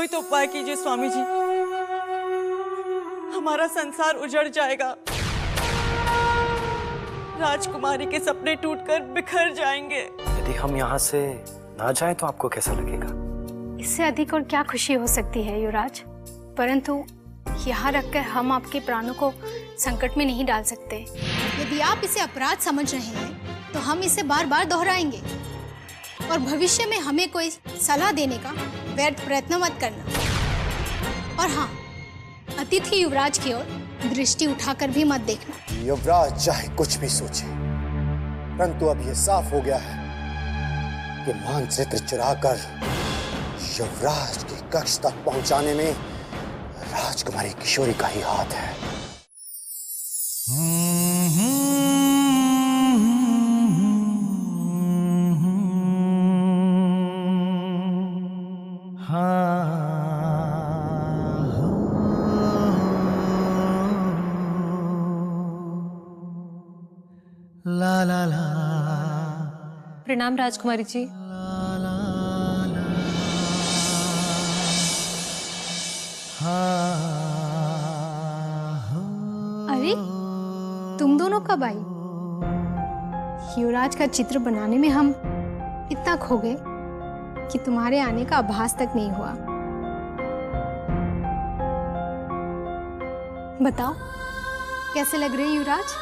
कोई तो उपाय कीजिए स्वामी जी, हमारा संसार उजड़ जाएगा, राजकुमारी के सपने टूटकर बिखर जाएंगे। यदि हम यहाँ से ना जाएं तो आपको कैसा लगेगा? इससे अधिक और क्या खुशी हो सकती है युवराज, परंतु यहाँ रखकर हम आपके प्राणों को संकट में नहीं डाल सकते। यदि आप इसे अपराध समझ रहे हैं तो हम इसे बार बार दोहराएंगे और भविष्य में हमें कोई सलाह देने का व्यर्थ प्रयत्न मत करना। और हाँ, अतिथि युवराज की ओर दृष्टि उठाकर भी मत देखना। युवराज चाहे कुछ भी सोचे, परंतु अब यह साफ हो गया है कि मानचित्र चुराकर युवराज के कक्ष तक पहुंचाने में राजकुमारी किशोरी का ही हाथ है। ला ला ला। प्रणाम राजकुमारी जी। अरे तुम दोनों कब आई? युवराज का चित्र बनाने में हम इतना खो गए कि तुम्हारे आने का आभास तक नहीं हुआ। बताओ कैसे लग रहे युवराज?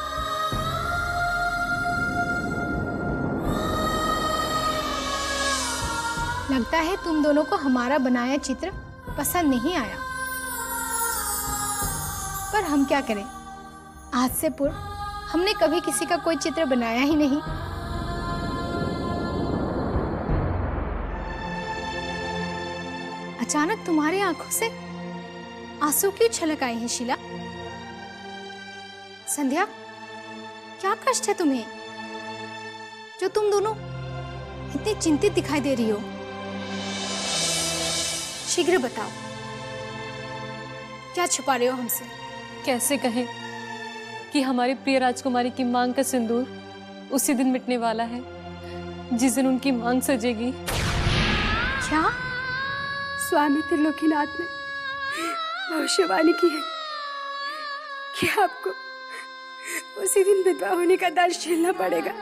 लगता है तुम दोनों को हमारा बनाया चित्र पसंद नहीं आया, पर हम क्या करें, आज से पूर्व हमने कभी किसी का कोई चित्र बनाया ही नहीं। अचानक तुम्हारी आंखों से आंसू क्यों छलक आए हैं शीला? संध्या, क्या कष्ट है तुम्हें जो तुम दोनों इतनी चिंतित दिखाई दे रही हो? शीघ्र बताओ, क्या छुपा रहे हो हमसे? कैसे कहें कि हमारी प्रिय राजकुमारी की मांग का सिंदूर उसी दिन मिटने वाला है जिस दिन उनकी मांग सजेगी। क्या? स्वामी त्रिलोकीनाथ ने भविष्यवाणी की है कि आपको उसी दिन विधवा होने का दर्द झेलना पड़ेगा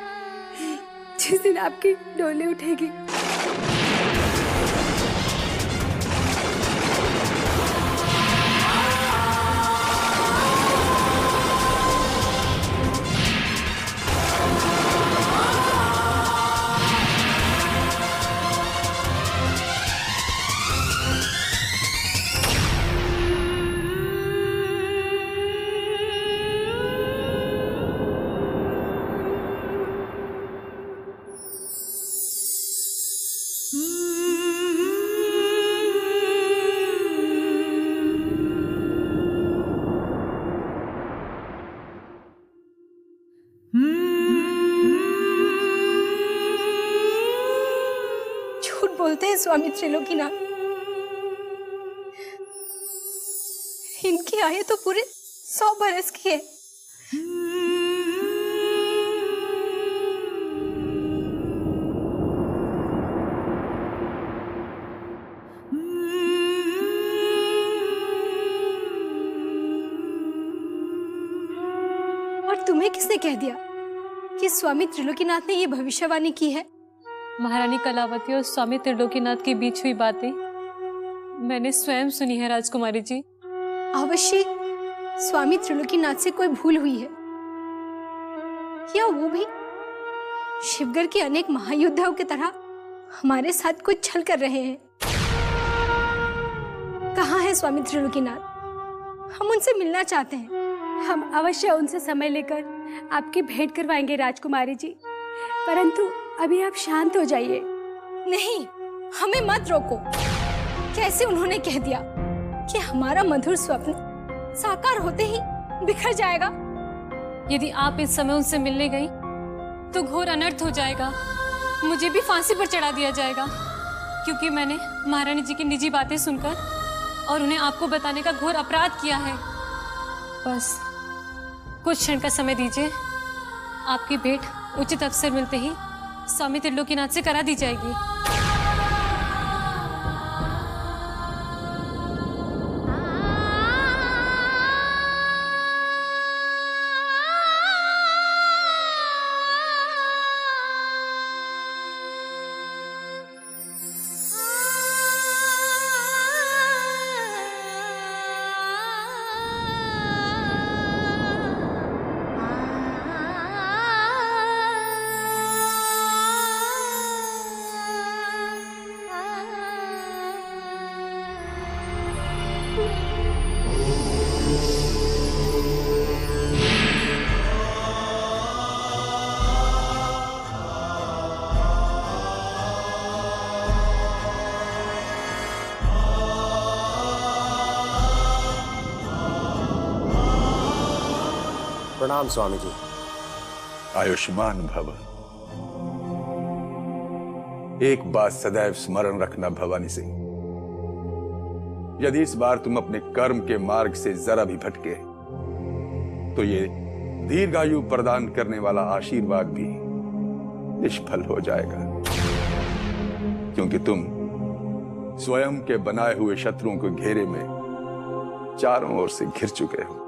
जिस दिन आपकी डोली उठेगी। झूठ बोलते हैं स्वामी त्रिलोकीनाथ। इनकी आयु तो पूरे 100 बरस की है। और तुम्हें किसने कह दिया कि स्वामी त्रिलोकीनाथ ने ये भविष्यवाणी की है? महारानी कलावती और स्वामी त्रिलोकीनाथ के बीच हुई बातें मैंने स्वयं सुनी है राजकुमारी जी। अवश्य स्वामी त्रिलोकीनाथ से कोई भूल हुई है, या वो भी शिवगढ़ के अनेक महायोद्धाओं की तरह हमारे साथ कुछ छल कर रहे हैं। कहाँ है स्वामी त्रिलोकीनाथ? हम उनसे मिलना चाहते हैं। हम अवश्य उनसे समय लेकर आपकी भेंट करवाएंगे राजकुमारी जी, परंतु अभी आप शांत हो जाइए। नहीं, हमें मत रोको। कैसे उन्होंने कह दिया कि हमारा मधुर स्वप्न साकार होते ही बिखर जाएगा? यदि आप इस समय उनसे मिलने गई तो घोर अनर्थ हो जाएगा। मुझे भी फांसी पर चढ़ा दिया जाएगा, क्योंकि मैंने महारानी जी की निजी बातें सुनकर और उन्हें आपको बताने का घोर अपराध किया है। बस कुछ क्षण का समय दीजिए, आपकी भेंट उचित अवसर मिलते ही स्वामी त्रिलोकीनाथ से करा दी जाएगी। प्रणाम स्वामी जी। आयुष्मान भव। एक बात सदैव स्मरण रखना भवानी सिंह, यदि इस बार तुम अपने कर्म के मार्ग से जरा भी भटके तो ये दीर्घायु प्रदान करने वाला आशीर्वाद भी निष्फल हो जाएगा, क्योंकि तुम स्वयं के बनाए हुए शत्रुओं के घेरे में चारों ओर से घिर चुके हो।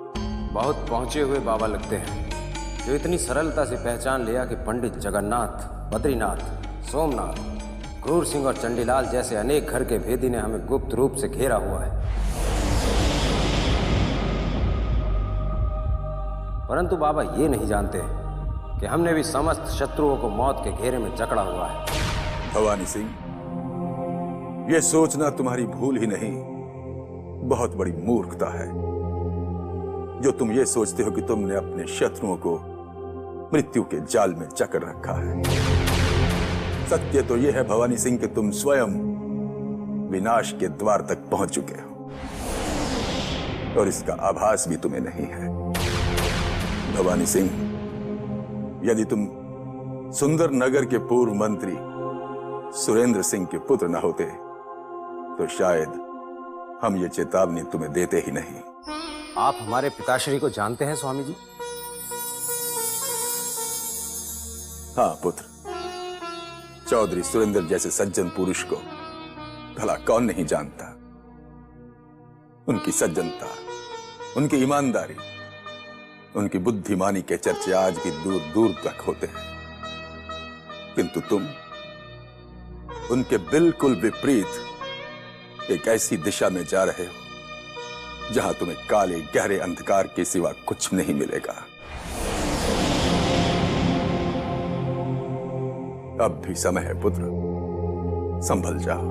बहुत पहुंचे हुए बाबा लगते हैं, जो इतनी सरलता से पहचान लिया कि पंडित जगन्नाथ, बद्रीनाथ, सोमनाथ, क्रूर सिंह और चंडीलाल जैसे अनेक घर के भेदी ने हमें गुप्त रूप से घेरा हुआ है। परंतु बाबा ये नहीं जानते कि हमने भी समस्त शत्रुओं को मौत के घेरे में जकड़ा हुआ है। भवानी सिंह, यह सोचना तुम्हारी भूल ही नहीं, बहुत बड़ी मूर्खता है जो तुम ये सोचते हो कि तुमने अपने शत्रुओं को मृत्यु के जाल में जकड़ रखा है। सत्य तो यह है भवानी सिंह कि तुम स्वयं विनाश के द्वार तक पहुंच चुके हो, और इसका आभास भी तुम्हें नहीं है। भवानी सिंह, यदि तुम सुंदर नगर के पूर्व मंत्री सुरेंद्र सिंह के पुत्र न होते तो शायद हम ये चेतावनी तुम्हें देते ही नहीं। आप हमारे पिताश्री को जानते हैं स्वामी जी? हाँ पुत्र, चौधरी सुरेंद्र जैसे सज्जन पुरुष को भला कौन नहीं जानता। उनकी सज्जनता, उनकी ईमानदारी, उनकी बुद्धिमानी के चर्चे आज भी दूर दूर तक होते हैं, किंतु तुम उनके बिल्कुल विपरीत एक ऐसी दिशा में जा रहे हो जहां तुम्हें काले गहरे अंधकार के सिवा कुछ नहीं मिलेगा। अब भी समय है पुत्र, संभल जाओ।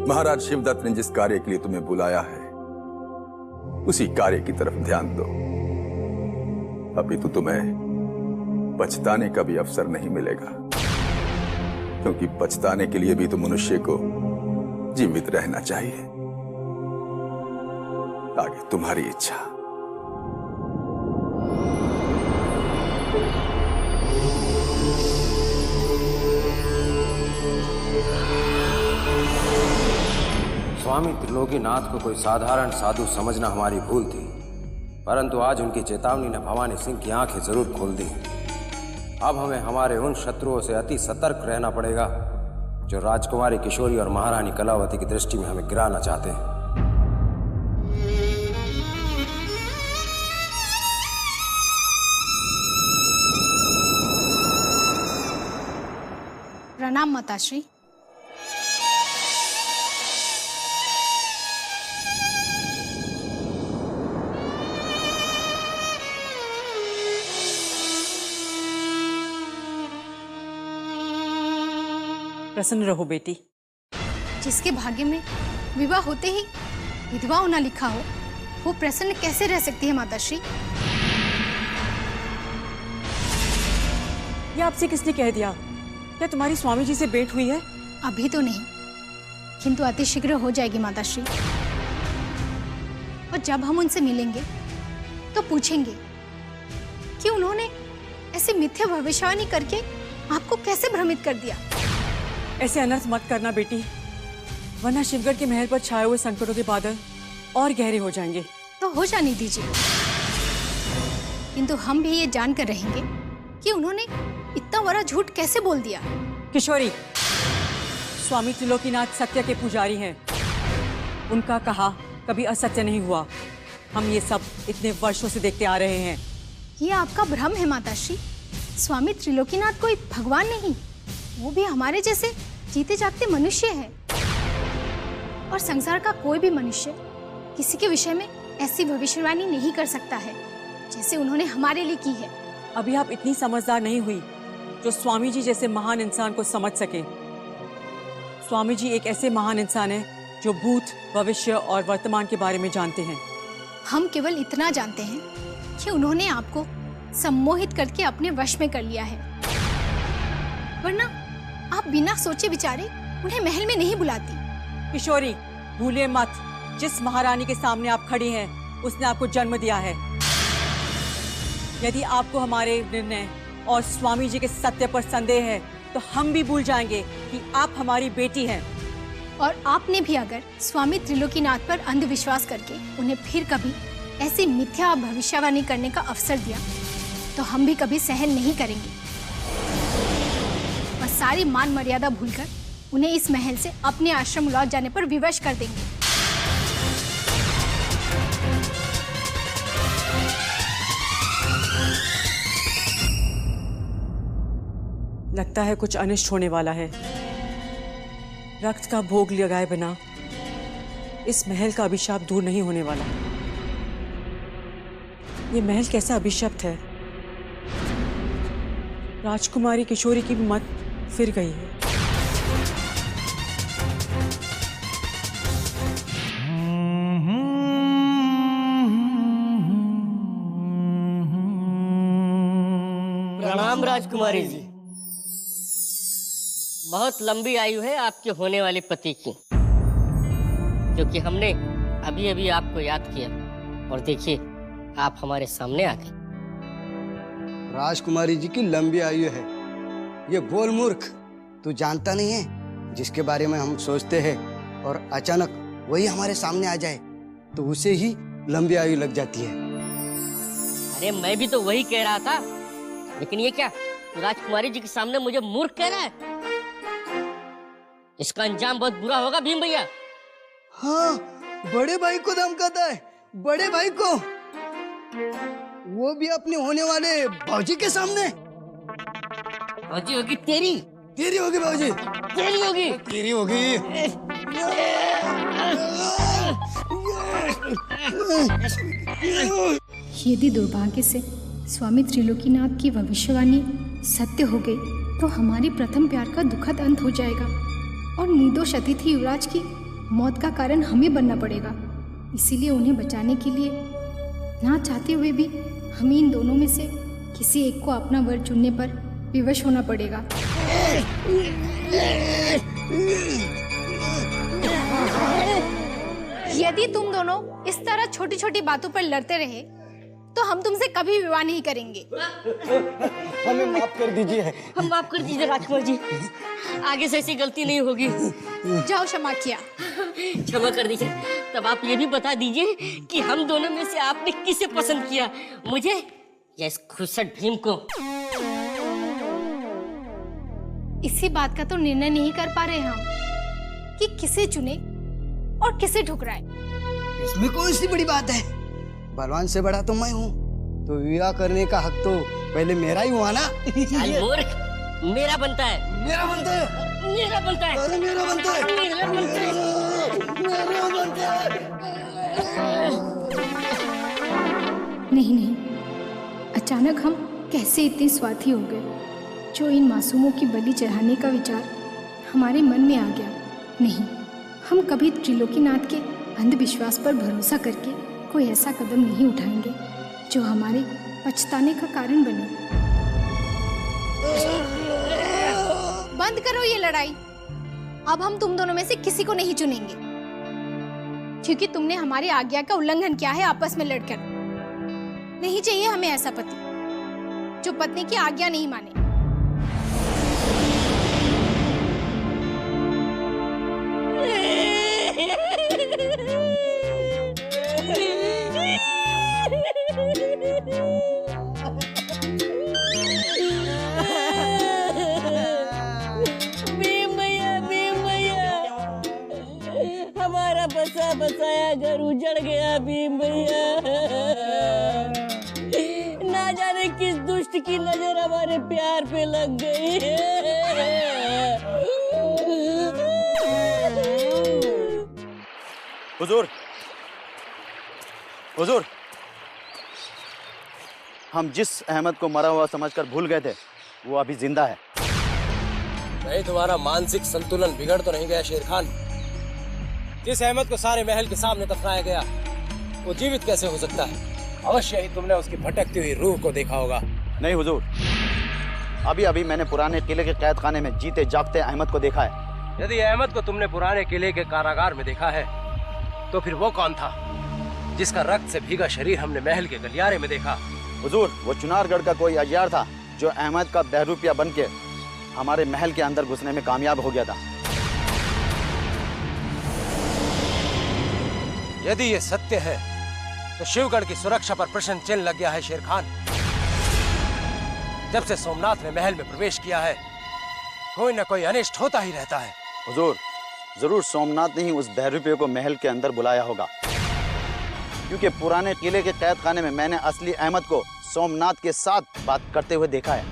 महाराज शिवदत्त ने जिस कार्य के लिए तुम्हें बुलाया है उसी कार्य की तरफ ध्यान दो। अभी तो तुम्हें पछताने का भी अवसर नहीं मिलेगा, क्योंकि पछताने के लिए भी तो मनुष्य को जीवित रहना चाहिए। आगे तुम्हारी इच्छा। स्वामी त्रिलोकीनाथ को कोई साधारण साधु समझना हमारी भूल थी, परंतु आज उनकी चेतावनी ने भवानी सिंह की आंखें जरूर खोल दी। अब हमें हमारे उन शत्रुओं से अति सतर्क रहना पड़ेगा जो राजकुमारी किशोरी और महारानी कलावती की दृष्टि में हमें गिराना चाहते हैं। प्रणाम माताश्री। प्रसन्न रहो बेटी। जिसके भाग्य में विवाह होते ही विधवा होना लिखा हो, वो प्रसन्न कैसे रह सकती है माताश्री? ये आपसे किसने कह दिया? क्या तुम्हारी स्वामी जी से भेंट हुई है? अभी तो नहीं, किंतु अतिशीघ्र हो जाएगी माताश्री। और जब हम उनसे मिलेंगे तो पूछेंगे कि उन्होंने ऐसी मिथ्या भविष्यवाणी करके आपको कैसे भ्रमित कर दिया। ऐसे अनर्थ मत करना बेटी, वरना शिवगढ़ के महल पर छाए हुए संकटों के बादल और गहरे हो जाएंगे। तो हो जाने दीजिए, किंतु हम भी ये जानकर रहेंगे कि उन्होंने इतना बड़ा झूठ कैसे बोल दिया। किशोरी, स्वामी त्रिलोकीनाथ सत्य के पुजारी हैं। उनका कहा कभी असत्य नहीं हुआ। हम ये सब इतने वर्षों से देखते आ रहे हैं। ये आपका भ्रम है माताश्री। स्वामी त्रिलोकीनाथ कोई भगवान नहीं, वो भी हमारे जैसे जीते जागते मनुष्य है। और संसार का कोई भी मनुष्य किसी के विषय में ऐसी भविष्यवाणी नहीं कर सकता है जैसे उन्होंने हमारे लिए की है। अभी आप इतनी समझदार नहीं हुई जो स्वामी जी जैसे महान इंसान को समझ सके। स्वामी जी एक ऐसे महान इंसान है जो भूत, भविष्य और वर्तमान के बारे में जानते हैं। हम केवल इतना जानते हैं कि उन्होंने आपको सम्मोहित करके अपने वश में कर लिया है, वरना आप बिना सोचे विचारे उन्हें महल में नहीं बुलाती। किशोरी, भूलिए मत, जिस महारानी के सामने आप खड़ी हैं उसने आपको जन्म दिया है। यदि आपको हमारे निर्णय और स्वामी जी के सत्य पर संदेह है तो हम भी भूल जाएंगे कि आप हमारी बेटी हैं। और आपने भी अगर स्वामी त्रिलोकीनाथ पर अंधविश्वास करके उन्हें फिर कभी ऐसी मिथ्या भविष्यवाणी करने का अवसर दिया तो हम भी कभी सहन नहीं करेंगे और सारी मान मर्यादा भूलकर उन्हें इस महल से अपने आश्रम लौट जाने पर विवश कर देंगे। लगता है कुछ अनिष्ट होने वाला है। रक्त का भोग लगाए बिना इस महल का अभिशाप दूर नहीं होने वाला। ये महल कैसा अभिशप्त है। राजकुमारी किशोरी की मत फिर गई है। प्रणाम राजकुमारी जी। बहुत लंबी आयु है आपके होने वाले पति की, क्योंकि हमने अभी अभी आपको याद किया और देखिए आप हमारे सामने आ गए। राजकुमारी जी की लंबी आयु है। ये बोल मूर्ख, तू जानता नहीं है जिसके बारे में हम सोचते हैं और अचानक वही हमारे सामने आ जाए तो उसे ही लंबी आयु लग जाती है। अरे मैं भी तो वही कह रहा था, लेकिन ये क्या, राजकुमारी जी के सामने मुझे मूर्ख कह रहा है? इसका अंजाम बहुत बुरा होगा भीम भैया। हाँ, बड़े भाई को धमकाता है, बड़े भाई को, वो भी अपने होने वाले भाजी के सामने। भाजी होगी तेरी, तेरी होगी भाजी, तेरी होगी, तेरी होगी। यदि दुर्भाग्य से स्वामी त्रिलोकीनाथ की भविष्यवाणी सत्य हो गई तो हमारी प्रथम प्यार का दुखद अंत हो जाएगा और निर्दोष अतिथि युवराज की मौत का कारण हमें बनना पड़ेगा। इसीलिए उन्हें बचाने के लिए ना चाहते हुए भी हमें इन दोनों में से किसी एक को अपना वर चुनने पर विवश होना पड़ेगा। यदि तुम दोनों इस तरह छोटी छोटी बातों पर लड़ते रहे तो हम तुमसे कभी विवाह नहीं करेंगे। हमें माफ कर दीजिए। हम माफ कर दीजिए राजकुमार जी, आगे से ऐसी गलती नहीं होगी। जाओ क्षमा किया। क्षमा कर दीजिए। तब आप ये भी बता दीजिए कि हम दोनों में से आपने किसे पसंद किया, मुझे या इस खुसट भीम को? इसी बात का तो निर्णय नहीं कर पा रहे हम कि किसे चुने और किसे ठुकराए। इसमें कौन सी बड़ी बात है? बलवान से बड़ा तो मैं हूँ, तो विवाह करने का हक तो पहले मेरा ही हुआ ना। मूर्ख, मेरा बनता है, मेरा बनता है, मेरा बनता है, अरे मेरा बनता है, मेरा बनता है, मेरा बनता है। नहीं नहीं, अचानक हम कैसे इतने स्वार्थी हो गए जो इन मासूमों की बलि चढ़ाने का विचार हमारे मन में आ गया। नहीं, हम कभी त्रिलोकीनाथ के अंधविश्वास पर भरोसा करके कोई ऐसा कदम नहीं उठाएंगे जो हमारे पछताने का कारण बने। बंद करो ये लड़ाई। अब हम तुम दोनों में से किसी को नहीं चुनेंगे, क्योंकि तुमने हमारी आज्ञा का उल्लंघन किया है आपस में लड़कर। नहीं चाहिए हमें ऐसा पति जो पत्नी की आज्ञा नहीं माने। हमारा बसा बसाया घर उजड़ गया भीम भैया। ना जाने किस दुष्ट की नजर हमारे प्यार पे लग गई है। हुजूर, हुजूर, हम जिस अहमद को मरा हुआ समझकर भूल गए थे वो अभी जिंदा है। नहीं, तुम्हारा मानसिक संतुलन बिगड़ तो नहीं गया शेर खान? जिस अहमद को सारे महल के सामने दफनाया गया वो जीवित कैसे हो सकता है? अवश्य ही तुमने उसकी भटकती हुई रूह को देखा होगा। नहीं हुजूर, अभी अभी मैंने पुराने किले के कैद खाने में जीते जागते अहमद को देखा है। यदि अहमद को तुमने पुराने किले के कारागार में देखा है तो फिर वो कौन था जिसका रक्त से भीगा शरीर हमने महल के गलियारे में देखा हुजूर, वो चुनारगढ़ का कोई अय्यार था जो अहमद का बहरूपिया बन के हमारे महल के अंदर घुसने में कामयाब हो गया था। यदि ये सत्य है तो शिवगढ़ की सुरक्षा पर प्रश्न चिन्ह लग गया है शेर खान। जब से सोमनाथ ने महल में प्रवेश किया है, कोई न कोई अनिष्ट होता ही रहता है। हुजूर, जरूर सोमनाथ ने ही उस बहरूपिये को महल के अंदर बुलाया होगा, क्योंकि पुराने किले के कैद खाने में मैंने असली अहमद को सोमनाथ के साथ बात करते हुए देखा है।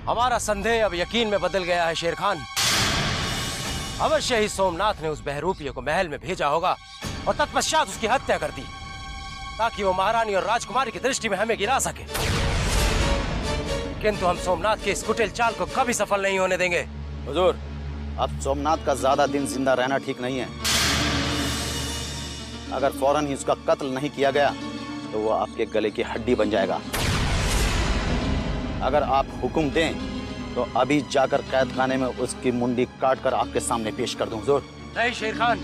हमारा संदेह अब यकीन में बदल गया है शेर खान। अवश्य ही सोमनाथ ने उस बहरूपिये को महल में भेजा होगा और तत्पश्चात उसकी हत्या कर दी, ताकि वो महारानी और राजकुमारी की दृष्टि में हमें गिरा सके। किंतु हम सोमनाथ के इस कुटिल चाल को कभी सफल नहीं होने देंगे। हुजूर, अब सोमनाथ का ज्यादा दिन जिंदा रहना ठीक नहीं है। अगर फौरन ही उसका कत्ल नहीं किया गया तो वो आपके गले की हड्डी बन जाएगा। अगर आप हुक्म दें तो अभी जाकर कैद खाने में उसकी मुंडी काट कर आपके सामने पेश कर दूं। हुजूर। नहीं शेर खान,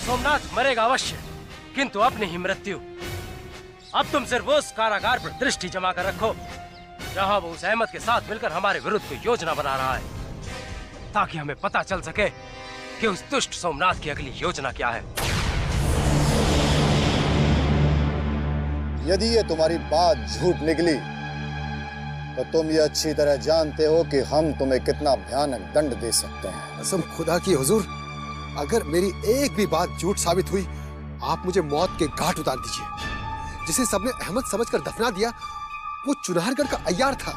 सोमनाथ मरेगा अवश्य, किंतु अपनी ही मृत्यु। अब तुम सिर्फ उस कारागार पर दृष्टि जमा कर रखो जहां वो उस अहमद के साथ मिलकर हमारे विरुद्ध कोई योजना बना रहा है, ताकि हमें पता चल सके कि उस दुष्ट सोमनाथ की अगली योजना क्या है। यदि ये तुम्हारी बात झूठ निकली तो तुम ये अच्छी तरह जानते हो कि हम तुम्हें कितना भयानक दंड दे सकते हैं। कसम खुदा की हुजूर, अगर मेरी एक भी बात झूठ साबित हुई, आप मुझे मौत के घाट उतार दीजिए। जिसे सबने अहमद समझकर दफना दिया, वो चुनारगढ़ का अय्यार था।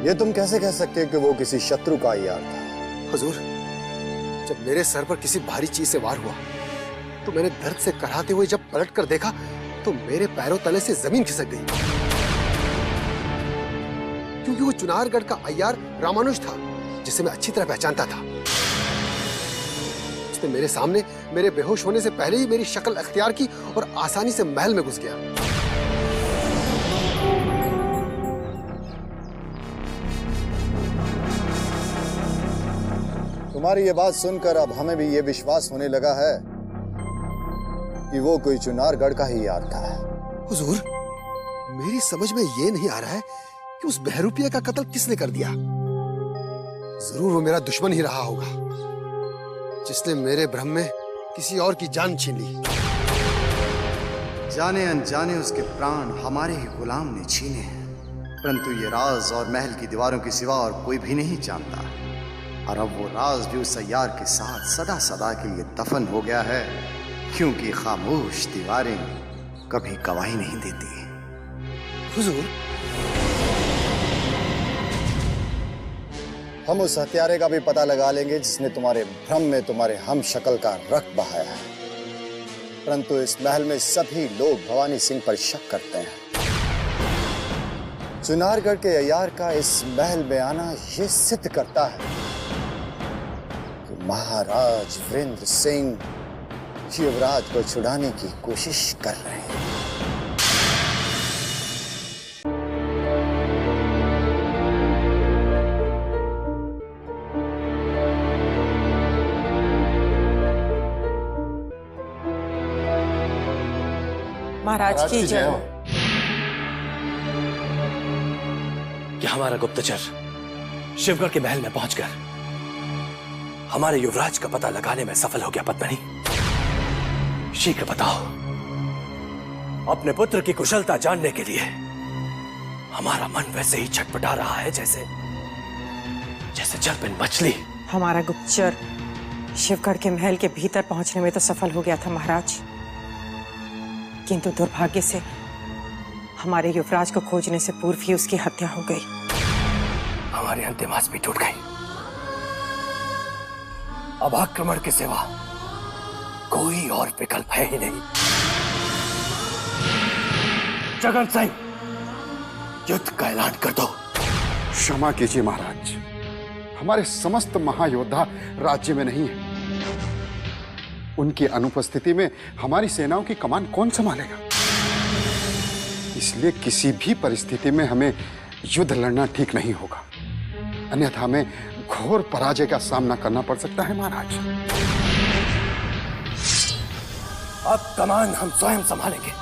ये तुम कैसे कह सकते हो कि वो किसी शत्रु का अय्यार था? हुजूर, जब मेरे सर पर किसी भारी चीज से वार हुआ तो मैंने दर्द से कराहते हुए जब पलट कर देखा तो मेरे पैरों तले से जमीन खिसक गई, क्योंकि वो चुनारगढ़ का अय्यार रामानुज था, जिसे मैं अच्छी तरह पहचानता था। उसने मेरे सामने मेरे बेहोश होने से पहले ही मेरी शक्ल अख्तियार की और आसानी से महल में घुस गया। तुम्हारी ये बात सुनकर अब हमें भी ये विश्वास होने लगा है कि वो कोई चुनारगढ़ का ही यार था। हुजूर, मेरी समझ में ये नहीं आ रहा है कि उस बहरूपिया का कत्ल किसने कर दिया। जरूर वो मेरा दुश्मन ही रहा होगा, जिसने मेरे भ्रम में किसी और की जान छीन ली। जाने अनजाने उसके प्राण हमारे ही गुलाम ने छीने हैं, परंतु ये राज और महल की दीवारों के सिवा और कोई भी नहीं जानता। और अब वो राज भी उस अय्यार के साथ सदा सदा के लिए दफन हो गया है, क्योंकि खामोश दीवारें कभी गवाही नहीं देती। हुजूर, हम उस हत्यारे का भी पता लगा लेंगे जिसने तुम्हारे भ्रम में तुम्हारे हम शक्ल का रक्त बहाया है, परंतु इस महल में सभी लोग भवानी सिंह पर शक करते हैं। चुनारगढ़ के अय्यार का इस महल में आना ये सिद्ध करता है कि महाराज वीरेंद्र सिंह युवराज को छुड़ाने की कोशिश कर रहे हैं। महाराज की जय हो। कि हमारा गुप्तचर शिवगढ़ के महल में पहुंचकर हमारे युवराज का पता लगाने में सफल हो गया। पद्मिनी, शीघ्र बताओ, अपने पुत्र की कुशलता जानने के लिए हमारा मन वैसे ही छटपटा रहा है जैसे जलपिन मछली। हमारा गुप्तचर शिवगढ़ के महल के भीतर पहुंचने में तो सफल हो गया था महाराज, किंतु दुर्भाग्य से हमारे युवराज को खोजने से पूर्व ही उसकी हत्या हो गई। हमारी अंतिम आस भी टूट गई। अब आक्रमण के सिवा कोई और विकल्प है ही नहीं। जगन सिंह, युद्ध का ऐलान कर दो। क्षमा कीजिए महाराज, हमारे समस्त महायोद्धा राज्य में नहीं है। उनकी अनुपस्थिति में हमारी सेनाओं की कमान कौन संभालेगा? इसलिए किसी भी परिस्थिति में हमें युद्ध लड़ना ठीक नहीं होगा, अन्यथा हमें घोर पराजय का सामना करना पड़ सकता है महाराज। अब कमान हम स्वयं संभालेंगे।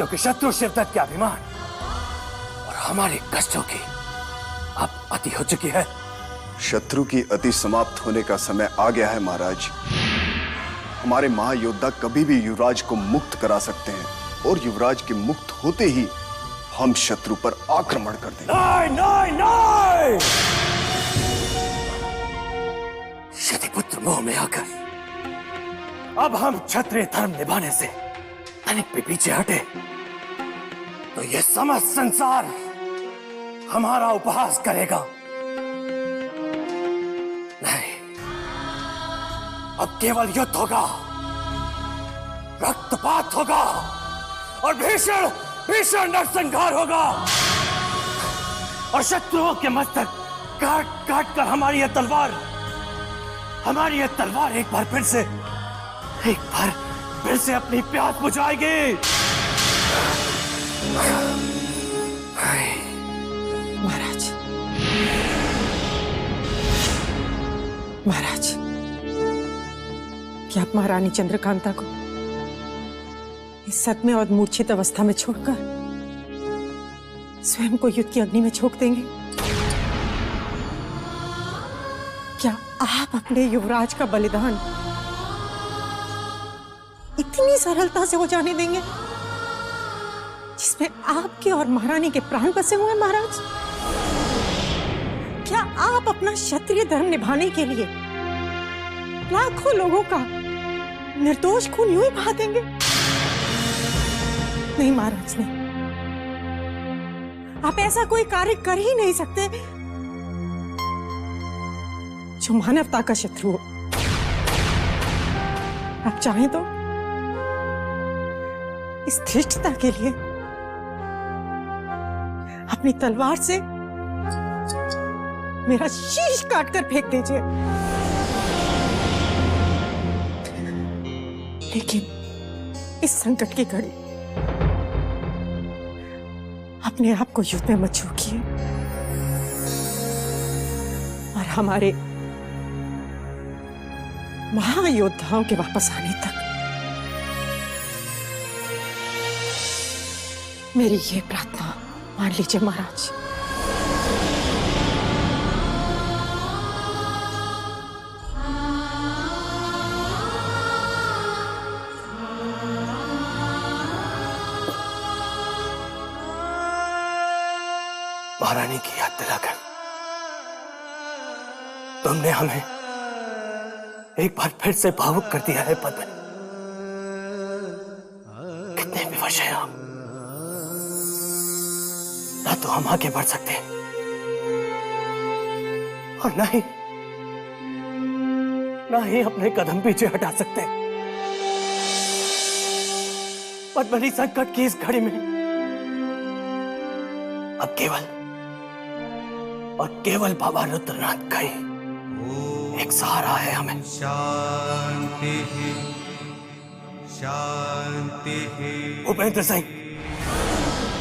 क्योंकि शत्रु शिवदत्त के अभिमान और हमारे कष्टों की अब अति हो चुकी है। शत्रु की अति समाप्त होने का समय आ गया है महाराज। हमारे महायोद्धा कभी भी युवराज को मुक्त करा सकते हैं और युवराज के मुक्त होते ही हम शत्रु पर आक्रमण कर देंगे। नहीं, नहीं, नहीं! शतिपुत्र मोह में आकर अब हम क्षत्रिय धर्म निभाने से तनिक भी पीछे हटे तो यह समस्त संसार हमारा उपहास करेगा। नहीं, अब केवल युद्ध होगा, रक्तपात होगा और भीषण भीषण नरसंहार होगा और शत्रुओं के मस्तक काट काट कर हमारी यह तलवार एक बार फिर से अपनी प्यास बुझाएगी। महाराज, क्या आप महारानी चंद्रकांता को इस सदमे और मूर्छित अवस्था में छोड़कर स्वयं को युद्ध की अग्नि में झोंक देंगे? क्या आप अपने युवराज का बलिदान इतनी सरलता से हो जाने देंगे जिसमें आपके और महारानी के प्राण बसे हुए? महाराज, क्या आप अपना क्षत्रिय धर्म निभाने के लिए लाखों लोगों का निर्दोष खून यूं ही बहा देंगे? नहीं महाराज, नहीं। आप ऐसा कोई कार्य कर ही नहीं सकते जो मानवता का शत्रु हो। आप चाहें तो इस धृष्टता के लिए अपनी तलवार से मेरा शीश काटकर फेंक दीजिए, लेकिन इस संकट की घड़ी अपने आप को युद्ध में मत झोंकिए और हमारे महायोद्धाओं के वापस आने तक मेरी ये प्रार्थना मान लीजिए महाराज। महारानी की याद दिलाकर तुमने हमें एक बार फिर से भावुक कर दिया है पद्मिनी। कितने विवश हैं हम, ना तो हम आगे बढ़ सकते और ना ही अपने कदम पीछे हटा सकते। पद्मिनी, संकट की इस घड़ी में अब केवल बाबा रुद्रनाथ का ही एक सहारा है हमें। शांति शांति। उपेंद्र सिंह,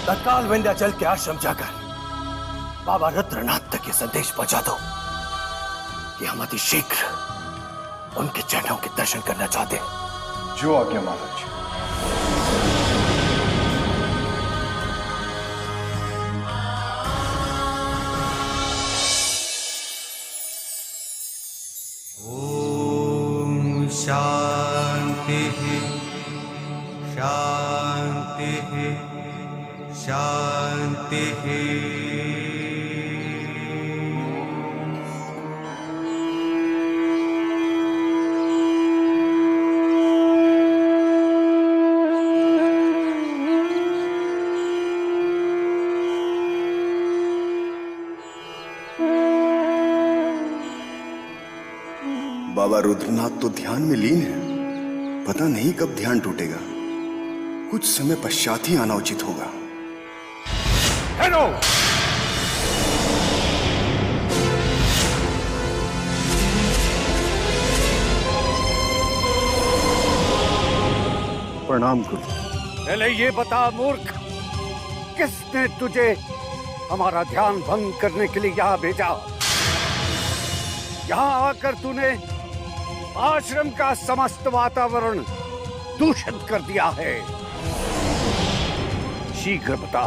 तत्काल विंध्याचल के आश्रम जाकर बाबा रुद्रनाथ तक ये संदेश पहुंचा दो कि हम अति शीघ्र उनके चरणों के दर्शन करना चाहते हैं। जो आज्ञा महाराज। शांति शांति शांति। बाबा रुद्रनाथ तो ध्यान में लीन है, पता नहीं कब ध्यान टूटेगा। कुछ समय पश्चात ही आना उचित होगा। हेलो, प्रणाम गुरु। पहले ये बता मूर्ख, किसने तुझे हमारा ध्यान भंग करने के लिए यहाँ भेजा? यहाँ आकर तूने आश्रम का समस्त वातावरण दूषित कर दिया है। शीघ्र बता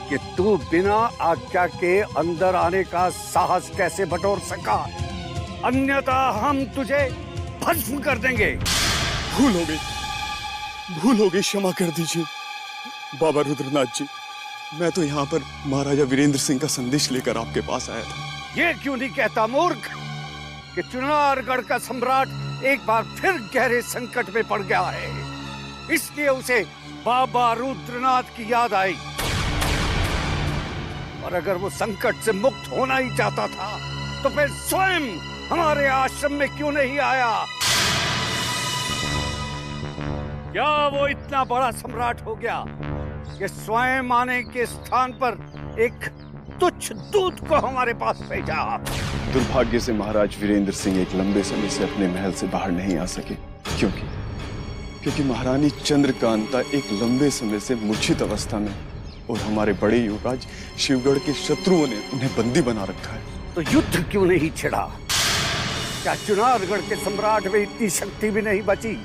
कि तू बिना आज्ञा के अंदर आने का साहस कैसे बटोर सका, अन्यथा हम तुझे भस्म कर देंगे। भूल हो गई, क्षमा कर दीजिए बाबा रुद्रनाथ जी। मैं तो यहाँ पर महाराजा वीरेंद्र सिंह का संदेश लेकर आपके पास आया था। ये क्यों नहीं कहता मूर्ख कि चुनारगढ़ का सम्राट एक बार फिर गहरे संकट में पड़ गया है, इसलिए उसे बाबा रुद्रनाथ की याद आई। और अगर वो संकट से मुक्त होना ही चाहता था तो फिर स्वयं हमारे आश्रम में क्यों नहीं आया? क्या वो इतना बड़ा सम्राट हो गया कि स्वयं आने के स्थान पर एक तुच्छ दूत को हमारे पास भेजा? दुर्भाग्य से महाराज वीरेंद्र सिंह एक लंबे समय से अपने महल से बाहर नहीं आ सके, क्योंकि महारानी चंद्रकांता एक लंबे समय से मूर्छित अवस्था में, और हमारे बड़े युवराज शिवगढ़ के शत्रुओं ने उन्हें बंदी बना रखा है। तो युद्ध क्यों नहीं छिड़ा? क्या चुनारगढ़ के सम्राट में इतनी शक्ति भी नहीं बची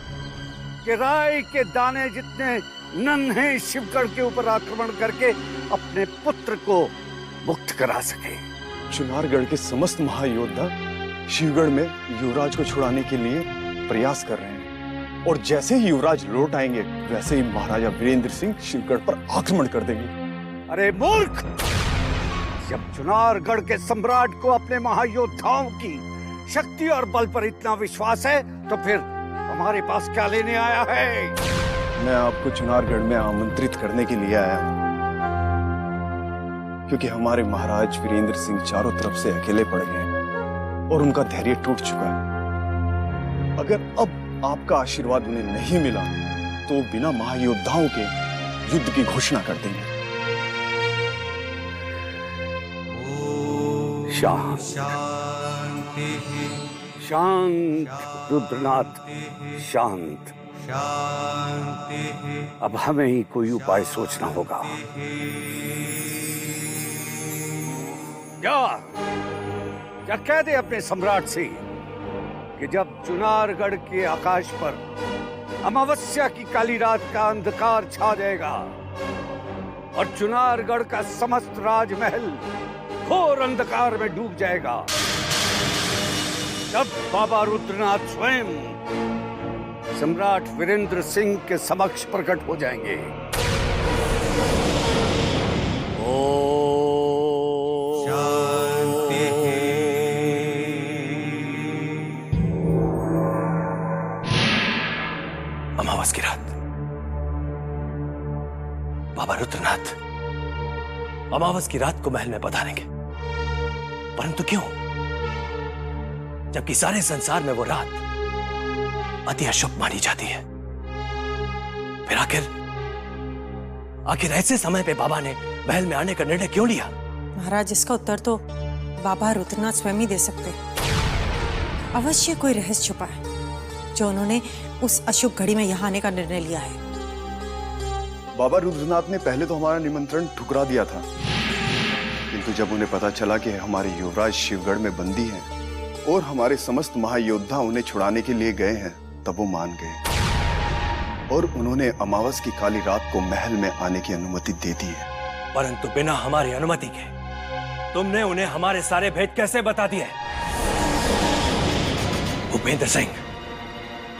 कि राय के दाने जितने नन्हे शिवगढ़ के ऊपर आक्रमण करके अपने पुत्र को मुक्त करा सके? चुनारगढ़ के समस्त महायोद्धा शिवगढ़ में युवराज को छुड़ाने के लिए प्रयास कर रहे हैं, और जैसे ही युवराज लौट आएंगे वैसे ही महाराजा वीरेंद्र सिंह शिवगढ़ पर आक्रमण कर देंगे। अरे मूर्ख! जब चुनारगढ़ के सम्राट को अपने महायोद्धाओं की शक्ति और बल पर इतना विश्वास है तो फिर हमारे पास क्या लेने आया है? मैं आपको चुनारगढ़ में आमंत्रित करने के लिए आया हूं, क्योंकि हमारे महाराज वीरेंद्र सिंह चारों तरफ से अकेले पड़ गए हैं और उनका धैर्य टूट चुका है। अगर अब आपका आशीर्वाद उन्हें नहीं मिला तो बिना महायोद्धाओं के युद्ध की घोषणा कर देंगे। शांत रुद्रनाथ, शांत। अब हमें ही कोई उपाय सोचना होगा। क्या कह दे अपने सम्राट से कि जब चुनारगढ़ के आकाश पर अमावस्या की काली रात का अंधकार छा जाएगा और चुनारगढ़ का समस्त राजमहल घोर अंधकार में डूब जाएगा, तब बाबा रुद्रनाथ स्वयं सम्राट वीरेंद्र सिंह के समक्ष प्रकट हो जाएंगे। अमावस की रात बाबा रुद्रनाथ अमावस की रात को महल में पधारेंगे, परंतु क्यों? जबकि सारे संसार में वो रात अति अशुभ मानी जाती है। फिर आखिर ऐसे समय पे बाबा ने महल में आने का निर्णय क्यों लिया? महाराज, इसका उत्तर तो बाबा रुद्रनाथ स्वयं ही दे सकते हैं। अवश्य कोई रहस्य छुपा है जो उन्होंने उस अशुभ घड़ी में यहाँ आने का निर्णय लिया है। बाबा रुद्रनाथ ने पहले तो हमारा निमंत्रण ठुकरा दिया था, किंतु जब उन्हें पता चला कि हमारे युवराज शिवगढ़ में बंदी हैं और हमारे समस्त महायोद्धा उन्हें छुड़ाने के लिए गए हैं, तब वो मान गए और उन्होंने अमावस की काली रात को महल में आने की अनुमति दे दी है। परंतु बिना हमारी अनुमति के तुमने उन्हें हमारे सारे भेद कैसे बता दिए? भूपेंद्र सिंह,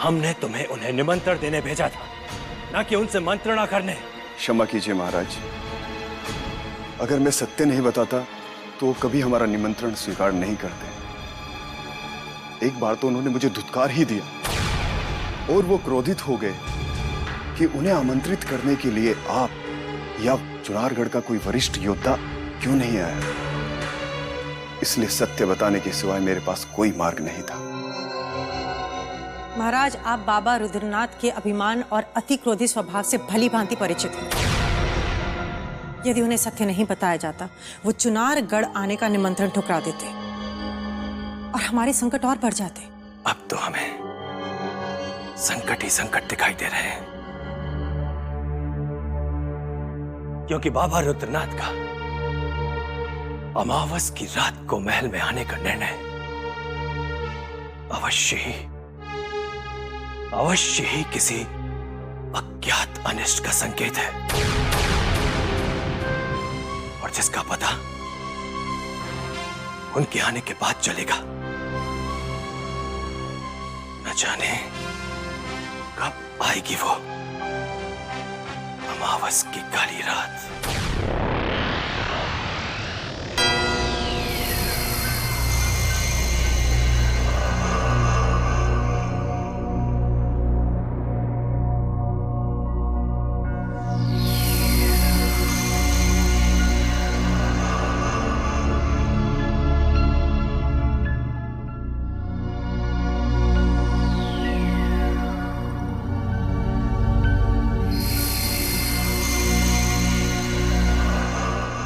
हमने तुम्हें उन्हें निमंत्रण देने भेजा था, न कि उनसे मंत्रणा करने। क्षमा कीजिए महाराज, अगर मैं सत्य नहीं बताता तो कभी हमारा निमंत्रण स्वीकार नहीं करते। एक बार तो उन्होंने मुझे धुतकार ही दिया और वो क्रोधित हो गए कि उन्हें आमंत्रित करने के लिए आप या चुनारगढ़ का कोई वरिष्ठ योद्धा क्यों नहीं आया। इसलिए सत्य बताने के सिवाय मेरे पास कोई मार्ग नहीं था। महाराज, आप बाबा रुद्रनाथ के अभिमान और अति क्रोधी स्वभाव से भली भांति परिचित हैं। यदि उन्हें सत्य नहीं बताया जाता वो चुनारगढ़ आने का निमंत्रण ठुकरा देते और हमारे संकट और बढ़ जाते। अब तो हमें संकट ही संकट दिखाई दे रहे हैं, क्योंकि बाबा रुद्रनाथ का अमावस की रात को महल में आने का निर्णय अवश्य ही किसी अज्ञात अनिष्ट का संकेत है और जिसका पता उनके आने के बाद चलेगा। न जाने कब आएगी वो अमावस की काली रात।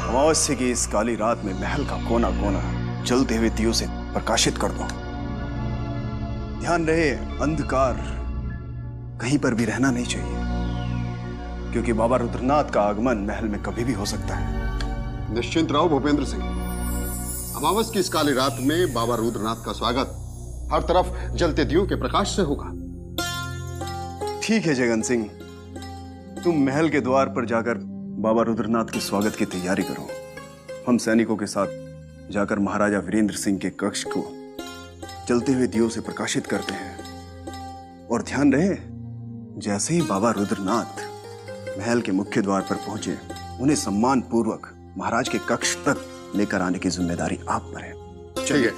अमावस्या की इस काली रात में महल का कोना कोना जलते हुए दियों से प्रकाशित कर दो। ध्यान रहे, अंधकार कहीं पर भी रहना नहीं चाहिए, क्योंकि बाबा रुद्रनाथ का आगमन महल में कभी भी हो सकता है। निश्चिंत रहो भूपेंद्र सिंह, अमावस की इस काली रात में बाबा रुद्रनाथ का स्वागत हर तरफ जलते दियों के प्रकाश से होगा। ठीक है जगन सिंह, तुम महल के द्वार पर जाकर बाबा रुद्रनाथ के स्वागत की तैयारी करो। हम सैनिकों के साथ जाकर महाराजा वीरेंद्र सिंह के कक्ष को जलते हुए दियों से प्रकाशित करते हैं। और ध्यान रहे, जैसे ही बाबा रुद्रनाथ महल के मुख्य द्वार पर पहुंचे, उन्हें सम्मान पूर्वक महाराज के कक्ष तक लेकर आने की जिम्मेदारी आप पर है। चलिए।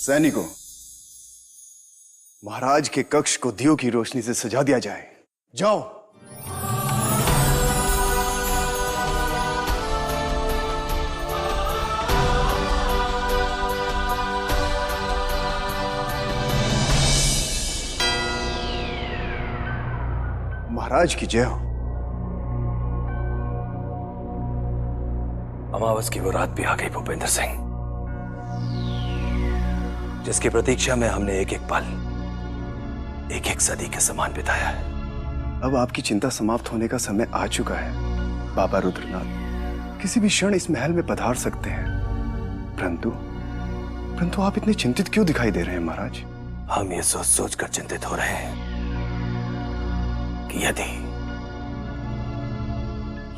सैनिकों, महाराज के कक्ष को दियों की रोशनी से सजा दिया जाए। जाओ। महाराज की जय हो। अमावस की वो रात भी आ गई भूपेंद्र सिंह, जिसकी प्रतीक्षा में हमने एक एक पल, एक एक सदी के समान बिताया है। अब आपकी चिंता समाप्त होने का समय आ चुका है। बाबा रुद्रनाथ किसी भी क्षण इस महल में पधार सकते हैं। परंतु आप इतने चिंतित क्यों दिखाई दे रहे हैं महाराज? हम ये सोच सोच कर चिंतित हो रहे हैं कि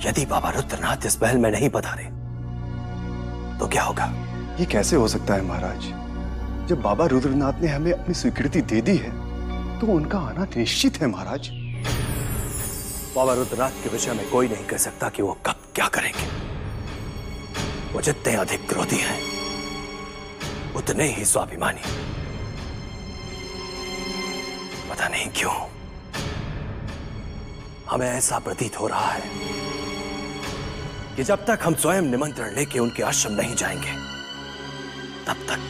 यदि बाबा रुद्रनाथ इस महल में नहीं पधारे तो क्या होगा? ये कैसे हो सकता है महाराज? जब बाबा रुद्रनाथ ने हमें अपनी स्वीकृति दे दी है तो उनका आना निश्चित है महाराज। बाबा रुद्रनाथ के विषय में कोई नहीं कह सकता कि वो कब क्या करेंगे। वो जितने अधिक क्रोधी हैं, उतने ही स्वाभिमानी। पता नहीं क्यों हमें ऐसा प्रतीत हो रहा है कि जब तक हम स्वयं निमंत्रण लेके उनके आश्रम नहीं जाएंगे, तब तक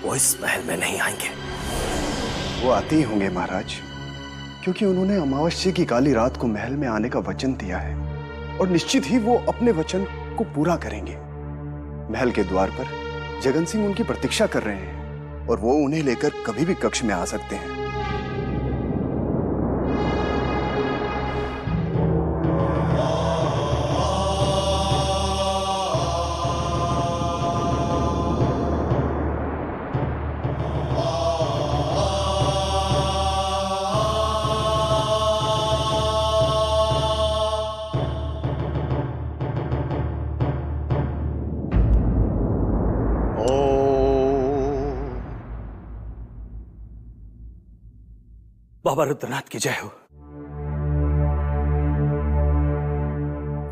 वो इस महल में नहीं आएंगे। वो आते ही होंगे महाराज, क्योंकि उन्होंने अमावस्या की काली रात को महल में आने का वचन दिया है और निश्चित ही वो अपने वचन को पूरा करेंगे। महल के द्वार पर जगन सिंह उनकी प्रतीक्षा कर रहे हैं और वो उन्हें लेकर कभी भी कक्ष में आ सकते हैं। बाबा रुद्रनाथ की जय हो।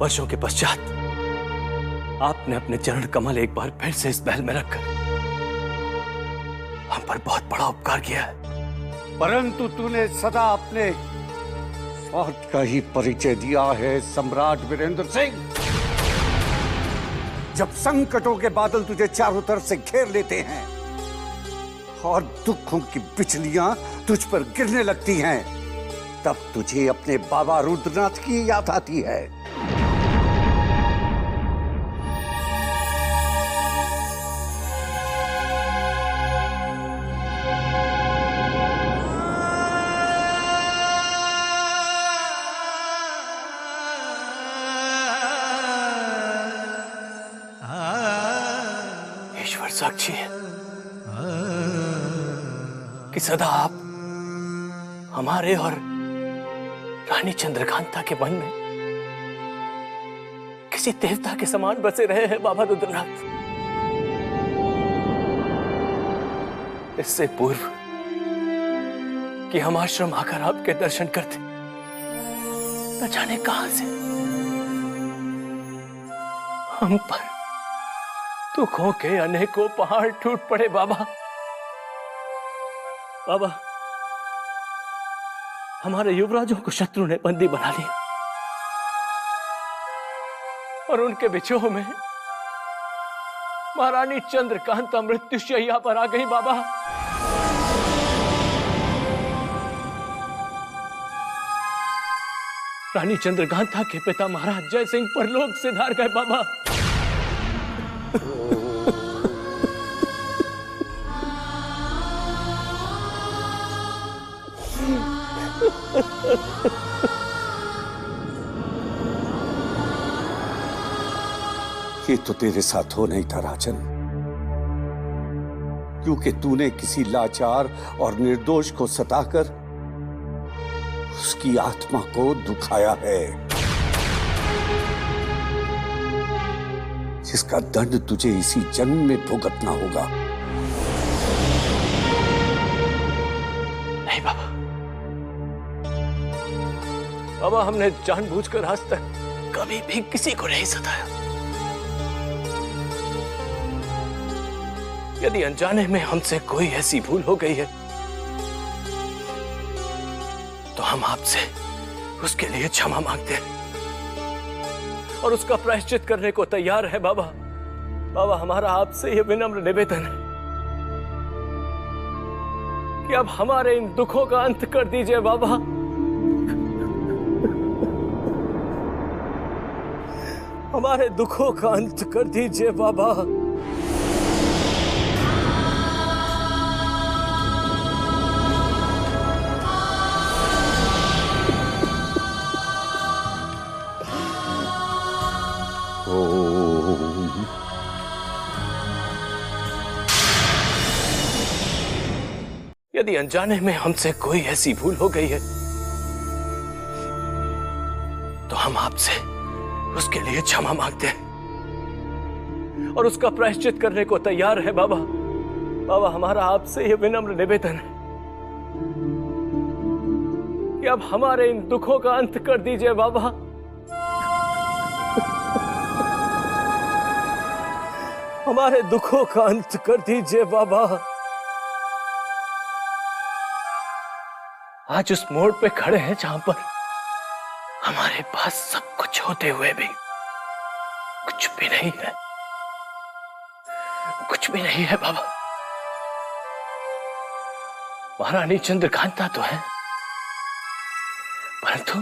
वर्षों के पश्चात आपने अपने चरण कमल एक बार फिर से इस महल में रखकर हम पर बहुत बड़ा उपकार किया है। परंतु तूने सदा अपने स्वार्थ का ही परिचय दिया है सम्राट वीरेंद्र सिंह। जब संकटों के बादल तुझे चारों तरफ से घेर लेते हैं और दुखों की बिजलियां तुझ पर गिरने लगती हैं, तब तुझे अपने बाबा रुद्रनाथ की याद आती है। ईश्वर साक्षी है कि सदा आप हमारे और रानी चंद्रकांता के मन में किसी देवता के समान बसे रहे हैं बाबा रुद्रनाथ। इससे पूर्व कि हम आश्रम आकर आपके दर्शन करते, न जाने कहां से हम पर दुखों के अनेकों पहाड़ टूट पड़े बाबा। बाबा, हमारे युवराजों को शत्रु ने बंदी बना लिया और उनके विछोह में महारानी चंद्रकांता मृत्युशैया पर आ गई बाबा। रानी चंद्रकांता के पिता महाराज जय सिंह परलोक से धार गए बाबा। ये तो तेरे साथ हो नहीं था राजन, क्योंकि तूने किसी लाचार और निर्दोष को सताकर उसकी आत्मा को दुखाया है, जिसका दंड तुझे इसी जन्म में भुगतना होगा। नहीं बाबा, बाबा हमने जानबूझकर आज तक कभी भी किसी को नहीं सताया। यदि अनजाने में हमसे कोई ऐसी भूल हो गई है तो हम आपसे उसके लिए क्षमा मांगते हैं और उसका प्रायश्चित करने को तैयार है बाबा। बाबा, हमारा आपसे यह विनम्र निवेदन है कि अब हमारे इन दुखों का अंत कर दीजिए बाबा। हमारे दुखों का अंत कर दीजिए बाबा। यदि अनजाने में हमसे कोई ऐसी भूल हो गई है तो हम आपसे उसके लिए क्षमा मांगते हैं और उसका प्रायश्चित करने को तैयार है बाबा। बाबा, हमारा आपसे यह विनम्र निवेदन है कि अब हमारे इन दुखों का अंत कर दीजिए बाबा। हमारे दुखों का अंत कर दीजिए बाबा। आज उस मोड़ पे खड़े हैं जहां पर हमारे पास सब कुछ होते हुए भी कुछ भी नहीं है, कुछ भी नहीं है बाबा। महारानी चंद्रकांता तो है, परंतु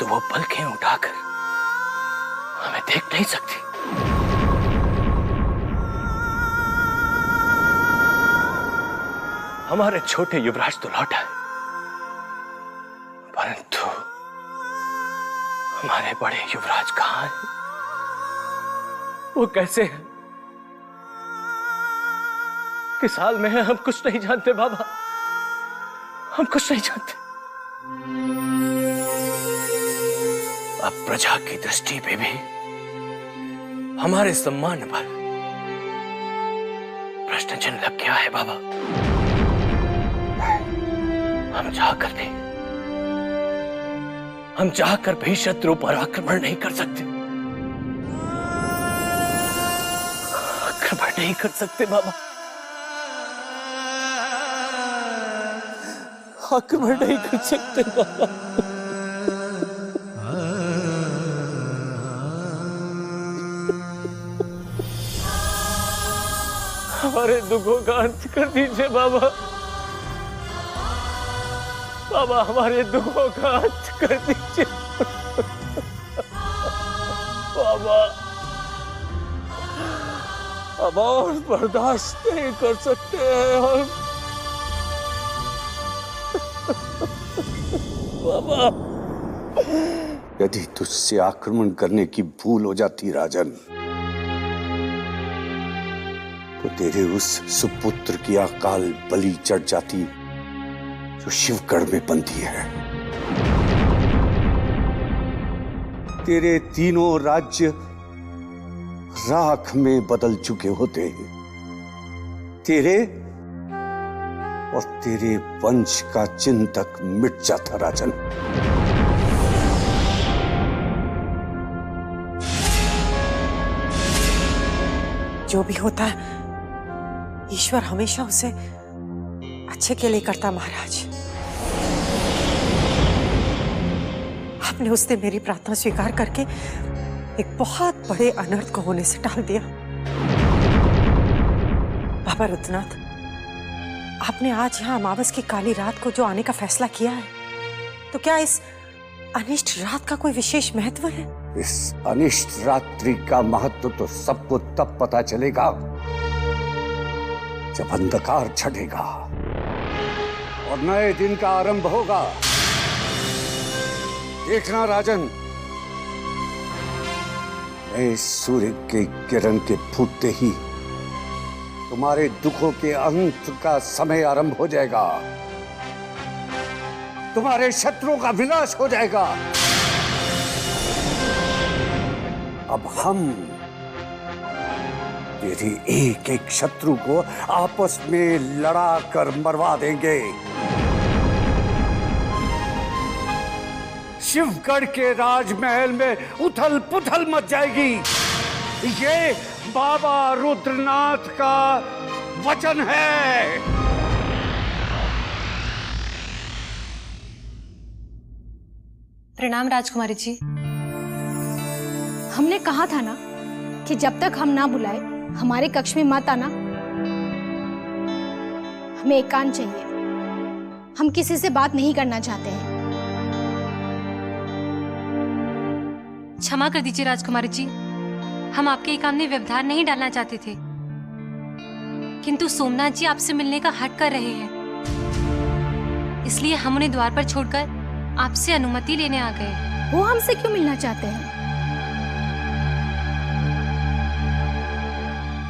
वो पलकें उठाकर हमें देख नहीं सकती। हमारे छोटे युवराज तो लौट आए, परंतु हमारे बड़े युवराज कहां हैं? वो कैसे हैं? किस हाल में हैं? हम कुछ नहीं जानते बाबा, हम कुछ नहीं जानते। अब प्रजा की दृष्टि पे भी हमारे सम्मान पर प्रश्न चिन्ह लग गया है बाबा। हम चाहकर भी शत्रु पर आक्रमण नहीं कर सकते, आक्रमण नहीं कर सकते बाबा, आक्रमण नहीं कर सकते बाबा। हमारे दुखों का अंत कर दीजिए बाबा। बाबा, हमारे दुखों का अंत कर दीजिए बाबा। अब और बर्दाश्त नहीं कर सकते हैं हम बाबा। यदि तुझसे आक्रमण करने की भूल हो जाती राजन, तो तेरे उस सुपुत्र की अकाल बलि चढ़ जाती जो शिवगढ़ में बंधी है। तेरे तीनों राज्य राख में बदल चुके होते हैं। तेरे और तेरे वंश का चिन्ह तक मिट जाता राजन। जो भी होता है ईश्वर हमेशा उसे अच्छे के लिए करता। महाराज, आपने उस दिन मेरी प्रार्थना स्वीकार करके एक बहुत बड़े अनर्थ को होने से टाल दिया। बाबा रुद्रनाथ, आपने आज यहाँ अमावस की काली रात को जो आने का फैसला किया है, तो क्या इस अनिष्ट रात का कोई विशेष महत्व है? इस अनिष्ट रात्रि का महत्व तो सबको तब पता चलेगा जब अंधकार छटेगा और नए दिन का आरंभ होगा। देखना राजन, नए सूर्य के किरण के फूटते ही तुम्हारे दुखों के अंत का समय आरंभ हो जाएगा। तुम्हारे शत्रुओं का विनाश हो जाएगा। अब हम तेरे एक एक शत्रु को आपस में लड़ा कर मरवा देंगे। शिवगढ़ के राजमहल में उथल पुथल मच जाएगी। ये बाबा रुद्रनाथ का वचन है। प्रणाम राजकुमारी जी। हमने कहा था ना कि जब तक हम ना बुलाए हमारे कक्ष में मत आना। हमें एकांत चाहिए। हम किसी से बात नहीं करना चाहते हैं। क्षमा कर दीजिए राजकुमारी जी, हम आपके एकांत में व्यवधान नहीं डालना चाहते थे, किंतु सोमनाथ जी आपसे मिलने का हट कर रहे हैं, इसलिए हम उन्हें द्वार पर छोड़कर आपसे अनुमति लेने आ गए। वो हमसे क्यों मिलना चाहते हैं?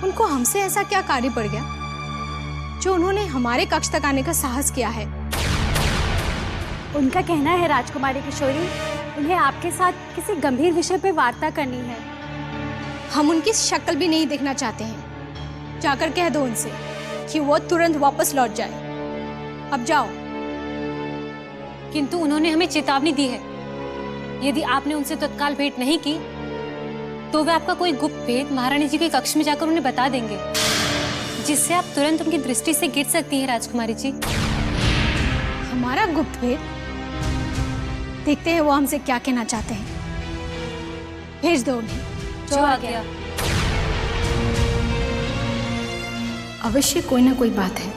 उनको हमसे ऐसा क्या कार्य पड़ गया जो उन्होंने हमारे कक्ष तक आने का साहस किया है? उनका कहना है राजकुमारी किशोरी, उन्हें आपके साथ किसी गंभीर विषय पर वार्ता करनी है। हम उनकी शक्ल भी नहीं देखना चाहते हैं। जाकर कह दो उनसे कि वो तुरंत वापस लौट जाए। अब जाओ। किंतु उन्होंने हमें चेतावनी दी है, यदि आपने उनसे तत्काल भेंट नहीं की तो वे आपका कोई गुप्त भेद महारानी जी के कक्ष में जाकर उन्हें बता देंगे, जिससे आप तुरंत उनकी दृष्टि से गिर सकती हैं राजकुमारी जी। हमारा गुप्त भेद? देखते हैं वो हमसे क्या कहना चाहते हैं। भेज दो उन्हें। जो आ गया। अवश्य कोई ना कोई बात है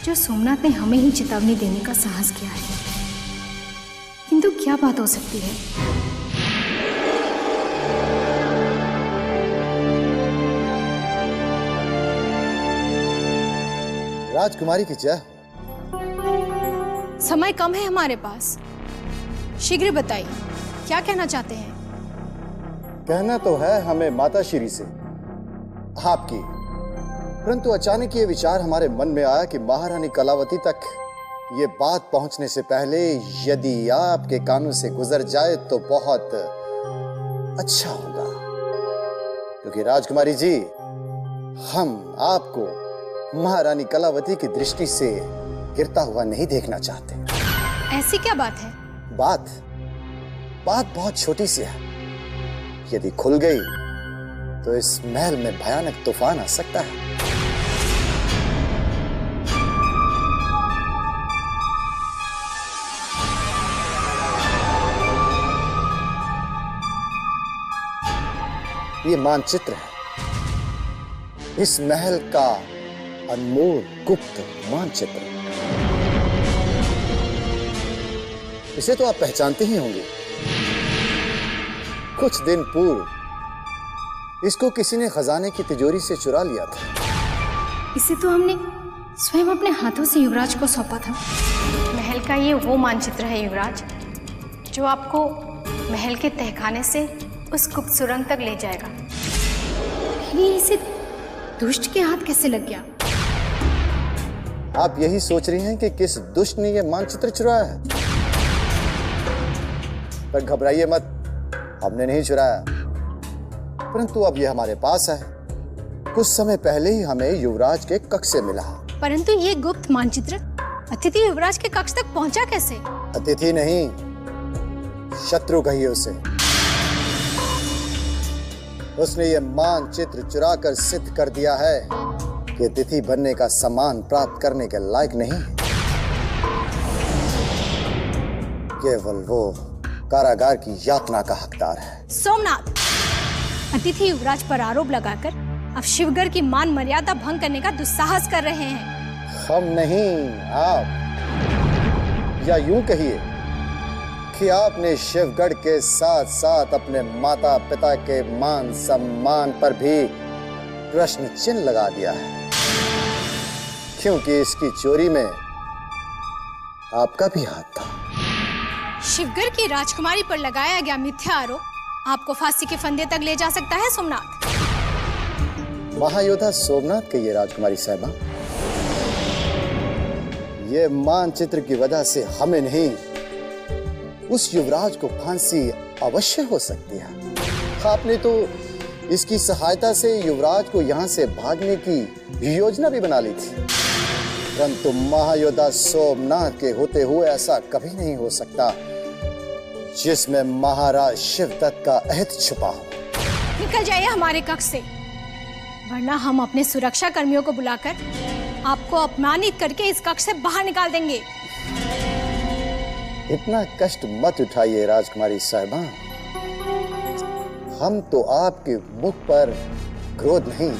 जो सोमनाथ ने हमें ही चेतावनी देने का साहस किया है, किंतु क्या बात हो सकती है? राजकुमारी की जय। समय कम है हमारे पास, शीघ्र बताइए क्या कहना चाहते हैं? कहना तो है हमें माता श्री से आपकी, परंतु अचानक ये विचार हमारे मन में आया कि महारानी कलावती तक ये बात पहुंचने से पहले यदि आपके कानों से गुजर जाए तो बहुत अच्छा होगा, क्योंकि राजकुमारी जी, हम आपको महारानी कलावती की दृष्टि से गिरता हुआ नहीं देखना चाहते। ऐसी क्या बात है? बात बहुत छोटी सी है। यदि खुल गई तो इस महल में भयानक तूफान आ सकता है। ये मानचित्र है, इस महल का अनमोल गुप्त मानचित्र। इसे तो आप पहचानते ही होंगे। कुछ दिन पूर्व इसको किसी ने खजाने की तिजोरी से चुरा लिया था। इसे तो हमने स्वयं अपने हाथों से युवराज को सौंपा था। महल का ये वो मानचित्र है युवराज, जो आपको महल के तहखाने से उस गुप्त सुरंग तक ले जाएगा। ये इसे दुष्ट के हाथ कैसे लग गया? आप यही सोच रही हैं कि किस दुष्ट ने यह मानचित्र चुराया है? पर घबराइए मत, हमने नहीं चुराया, परंतु अब यह हमारे पास है। कुछ समय पहले ही हमें युवराज के कक्ष से मिला। परंतु ये गुप्त मानचित्र अतिथि युवराज के कक्ष तक पहुंचा कैसे? अतिथि नहीं, शत्रु कहिए उसे। उसने ये मानचित्र चुराकर सिद्ध कर दिया है कि अतिथि बनने का सम्मान प्राप्त करने के लायक नहीं। केवल वो कारागार की यातना का हकदार है। सोमनाथ, अतिथि युवराज पर आरोप लगाकर अब शिवगढ़ की मान मर्यादा भंग करने का दुस्साहस कर रहे हैं। हम नहीं, आप, या यूं कहिए कि आपने शिवगढ़ के साथ साथ अपने माता पिता के मान सम्मान पर भी प्रश्न चिन्ह लगा दिया है, क्योंकि इसकी चोरी में आपका भी हाथ था। शिवगढ़ की राजकुमारी पर लगाया गया मिथ्या आरोप आपको फांसी के फंदे तक ले जा सकता है सोमनाथ। महायोद्धा सोमनाथ के ये राजकुमारी साहिबा, ये मानचित्र की वजह से हमें नहीं, उस युवराज को फांसी अवश्य हो सकती है। आपने तो इसकी सहायता से युवराज को यहाँ से भागने की योजना भी बना ली थी, परंतु महायोद्धा सोमनाथ के होते हुए ऐसा कभी नहीं हो सकता जिसमें महाराज शिवदत्त का अहित छुपा हो। निकल जाइए हमारे कक्ष से, वरना हम अपने सुरक्षा कर्मियों को बुलाकर आपको अपमानित करके इस कक्ष से बाहर निकाल देंगे। इतना कष्ट मत उठाइए राजकुमारी साहिबा, हम तो आपके मुख पर क्रोध नहीं,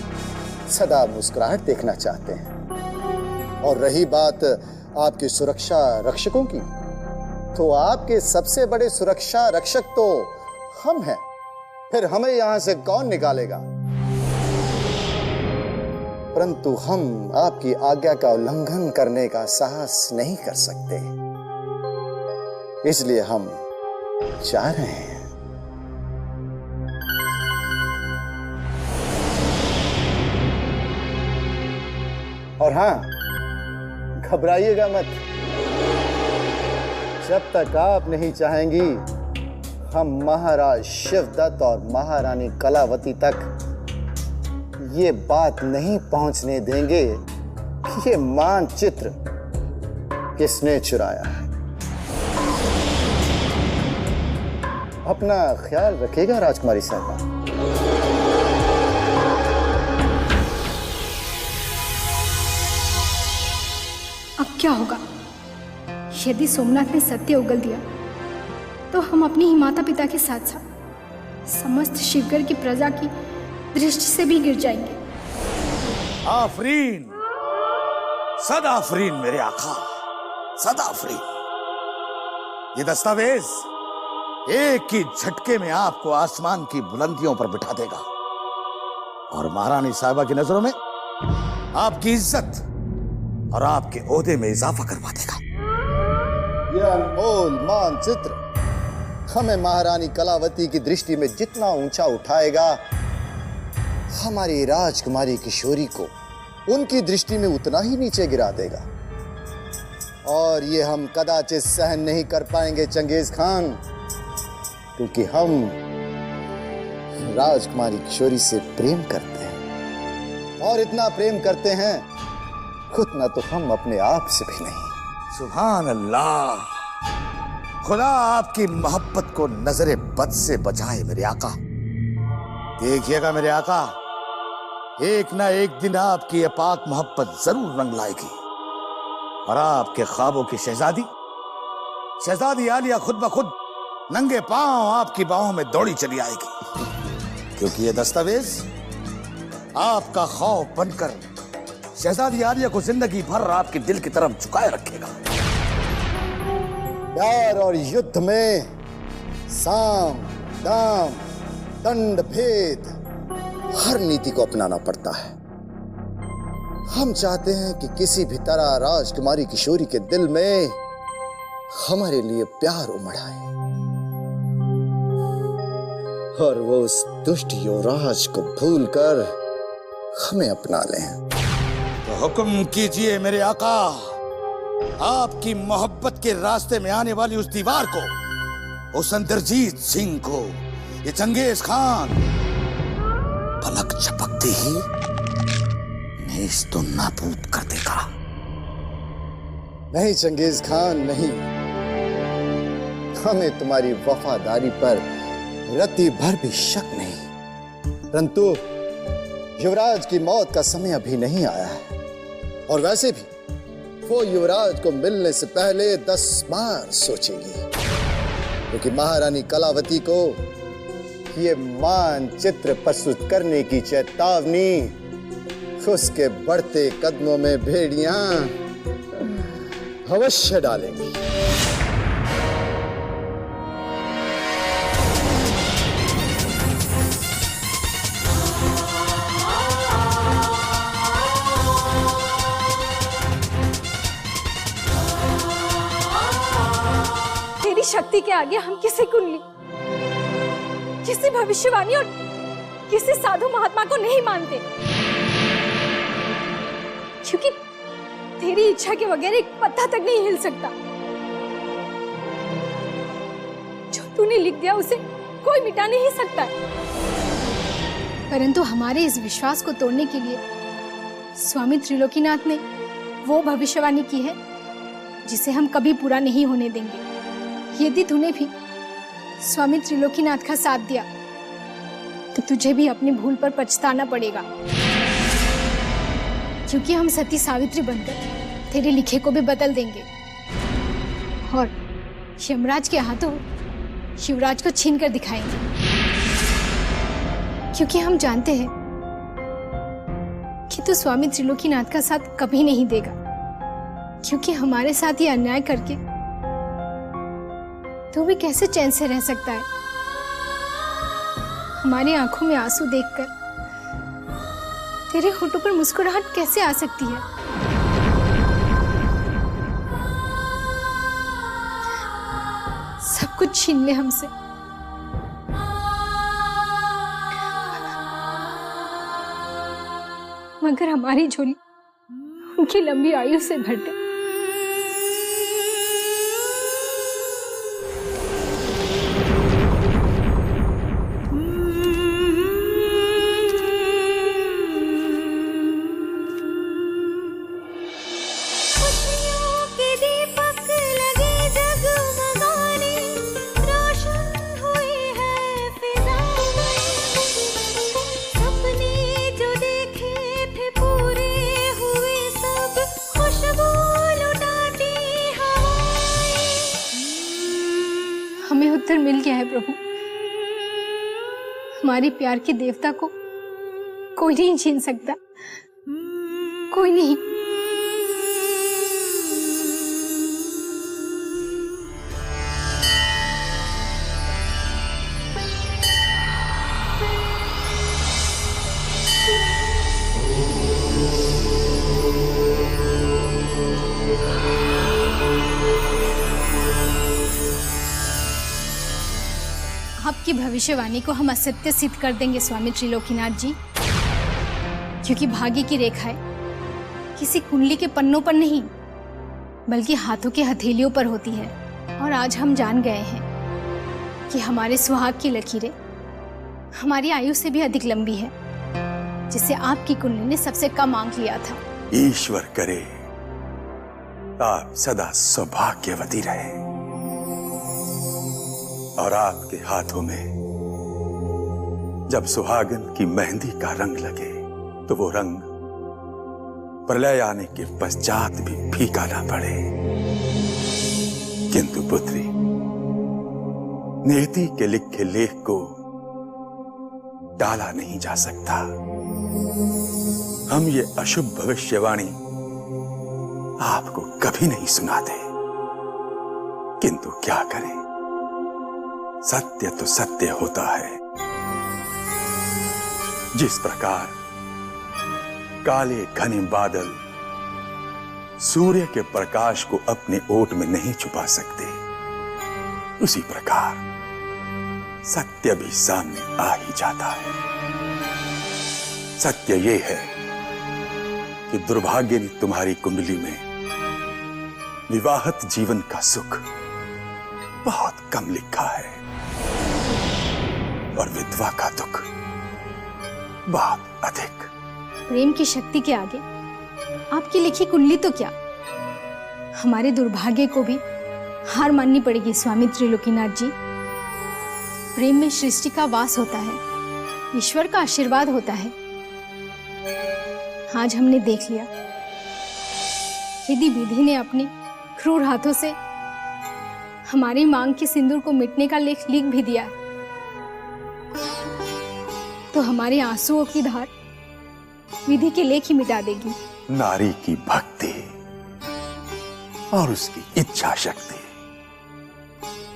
सदा मुस्कुराहट देखना चाहते हैं। और रही बात आपकी सुरक्षा रक्षकों की, तो आपके सबसे बड़े सुरक्षा रक्षक तो हम हैं, फिर हमें यहां से कौन निकालेगा? परंतु हम आपकी आज्ञा का उल्लंघन करने का साहस नहीं कर सकते, इसलिए हम जा रहे हैं। और हां, घबराइएगा मत, जब तक आप नहीं चाहेंगी हम महाराज शिवदत्त और महारानी कलावती तक ये बात नहीं पहुंचने देंगे कि ये मानचित्र किसने चुराया है। अपना ख्याल रखिएगा राजकुमारी साहिबा। अब क्या होगा? यदि सोमनाथ ने सत्य उगल दिया तो हम अपने ही माता पिता के साथ साथ समस्त शिवगढ़ की प्रजा की दृष्टि से भी गिर जाएंगे। आफरीन, सदा आफरीन मेरे आका, सदा आफरीन। ये दस्तावेज एक ही झटके में आपको आसमान की बुलंदियों पर बिठा देगा और महारानी साहिबा की नजरों में आपकी इज्जत और आपके ओहदे में इजाफा करवा देगा। यह अनमोल मानचित्र हमें महारानी कलावती की दृष्टि में जितना ऊंचा उठाएगा, हमारी राजकुमारी किशोरी को उनकी दृष्टि में उतना ही नीचे गिरा देगा। और ये हम कदाचित सहन नहीं कर पाएंगे चंगेज खान, क्योंकि हम राजकुमारी किशोरी से प्रेम करते हैं, और इतना प्रेम करते हैं उतना तो हम अपने आप से भी नहीं। सुभान अल्लाह, खुदा आपकी मोहब्बत को नजरे बद से बचाए मेरे आका। देखिएगा मेरे आका, एक ना एक दिन आपकी ये पाक मोहब्बत जरूर रंग लाएगी और आपके ख्वाबों की शहजादी आलिया खुद ब खुद नंगे पांव आपकी बाहों में दौड़ी चली आएगी, क्योंकि ये दस्तावेज आपका खौफ बनकर शहजादी आलिया को जिंदगी भर आपके दिल की तरफ झुकाए रखेगा। प्यार और युद्ध में साम, दाम, दंड भेद हर नीति को अपनाना पड़ता है। हम चाहते हैं कि किसी भी तरह राजकुमारी किशोरी के दिल में हमारे लिए प्यार उमड़ आए और वो उस दुष्ट युवराज को भूलकर हमें अपना लें। तो हुक्म कीजिए मेरे आका, आपकी मोहब्बत के रास्ते में आने वाली उस दीवार को, उस इंद्रजीत सिंह को, ये चंगेज खान पलक झपकते ही नेस तो नाबूद कर देगा। नहीं चंगेज खान, नहीं। हमें तुम्हारी वफादारी पर रत्ती भर भी शक नहीं, परंतु युवराज की मौत का समय अभी नहीं आया है, और वैसे भी वो युवराज को मिलने से पहले 10 बार सोचेगी, क्योंकि महारानी कलावती को ये मानचित्र प्रस्तुत करने की चेतावनी उसके बढ़ते कदमों में भेड़ियां अवश्य डालेंगी। तेरी शक्ति के आगे हम किसी कुंडली, किसी भविष्यवाणी और किसी साधु महात्मा को नहीं मानते, क्योंकि तेरी इच्छा के बगैर एक पत्ता तक नहीं हिल सकता। जो तूने लिख दिया उसे कोई मिटा नहीं सकता। परंतु हमारे इस विश्वास को तोड़ने के लिए स्वामी त्रिलोकीनाथ ने वो भविष्यवाणी की है जिसे हम कभी पूरा नहीं होने देंगे। यदि तूने भी स्वामी त्रिलोकीनाथ का साथ दिया तो तुझे भी अपनी भूल पर पछताना पड़ेगा, क्योंकि हम सती सावित्री बनकर तेरे लिखे को भी बदल देंगे और यमराज के हाथों शिवराज को छीन कर दिखाएंगे, क्योंकि हम जानते हैं कि तू स्वामी त्रिलोकीनाथ का साथ कभी नहीं देगा, क्योंकि हमारे साथ ये अन्याय करके तू भी कैसे चैन से रह सकता है। हमारी आंखों में आंसू देखकर तेरे होठों पर मुस्कुराहट कैसे आ सकती है। सब कुछ छीन ले हमसे, मगर हमारी झोली उनकी लंबी आयु से भर दे। हमें उत्तर मिल गया है प्रभु। हमारे प्यार के देवता को कोई नहीं छीन सकता, कोई नहीं। आपकी भविष्यवाणी को हम असत्य सिद्ध कर देंगे स्वामी त्रिलोकीनाथ जी, क्योंकि भाग्य की रेखाएं किसी कुंडली के पन्नों पर नहीं बल्कि हाथों के हथेलियों पर होती है। और आज हम जान गए हैं कि हमारे सुहाग की लकीरें हमारी आयु से भी अधिक लंबी है, जिसे आपकी कुंडली ने सबसे कम आंक लिया था। ईश्वर करे आप सदा सौभाग्यवती रहे और आपके हाथों में जब सुहागन की मेहंदी का रंग लगे तो वो रंग प्रलय आने के पश्चात भी फीका ना पड़े। किंतु पुत्री, नियति के लिखे लेख को टाला नहीं जा सकता। हम ये अशुभ भविष्यवाणी आपको कभी नहीं सुनाते, किंतु क्या करें, सत्य तो सत्य होता है। जिस प्रकार काले घने बादल सूर्य के प्रकाश को अपने ओट में नहीं छुपा सकते, उसी प्रकार सत्य भी सामने आ ही जाता है। सत्य ये है कि दुर्भाग्य ने तुम्हारी कुंडली में विवाहित जीवन का सुख बहुत कम लिखा है और विधवा का दुख बहुत अधिक। प्रेम की शक्ति के आगे आपकी लिखी कुंडली तो क्या, हमारे दुर्भाग्य को भी हार माननी पड़ेगी स्वामी त्रिलोकीनाथ जी। प्रेम में सृष्टि का वास होता है, ईश्वर का आशीर्वाद होता है। आज हमने देख लिया, यदि विधि ने अपने क्रूर हाथों से हमारी मांग के सिंदूर को मिटने का लेख लिख भी दिया, तो हमारे आंसुओं की धार विधि के लेख ही मिटा देगी। नारी की भक्ति और उसकी इच्छा शक्ति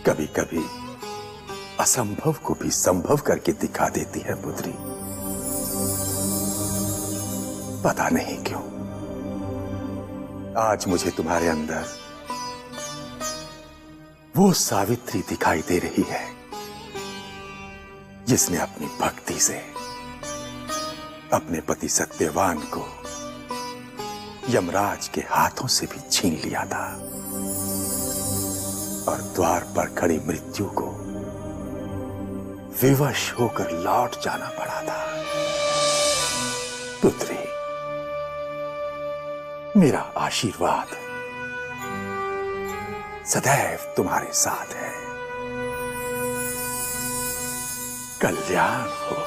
कभी कभी असंभव को भी संभव करके दिखा देती है पुत्री। पता नहीं क्यों आज मुझे तुम्हारे अंदर वो सावित्री दिखाई दे रही है जिसने अपनी भक्ति से अपने पति सत्यवान को यमराज के हाथों से भी छीन लिया था और द्वार पर खड़ी मृत्यु को विवश होकर लौट जाना पड़ा था। पुत्री, मेरा आशीर्वाद सदैव तुम्हारे साथ है। कल्याण हो।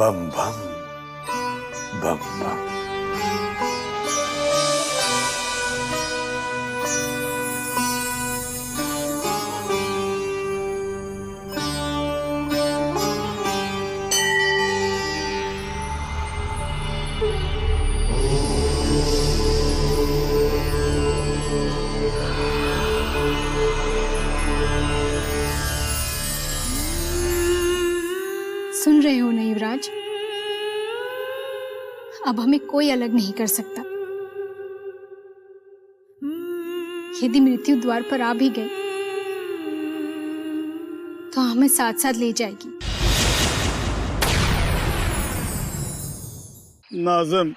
बम बम बम बम। सुन रहे हो ना युवराज, अब हमें कोई अलग नहीं कर सकता। यदि मृत्यु द्वार पर आ भी गई तो हमें साथ साथ ले जाएगी। नाज़िम,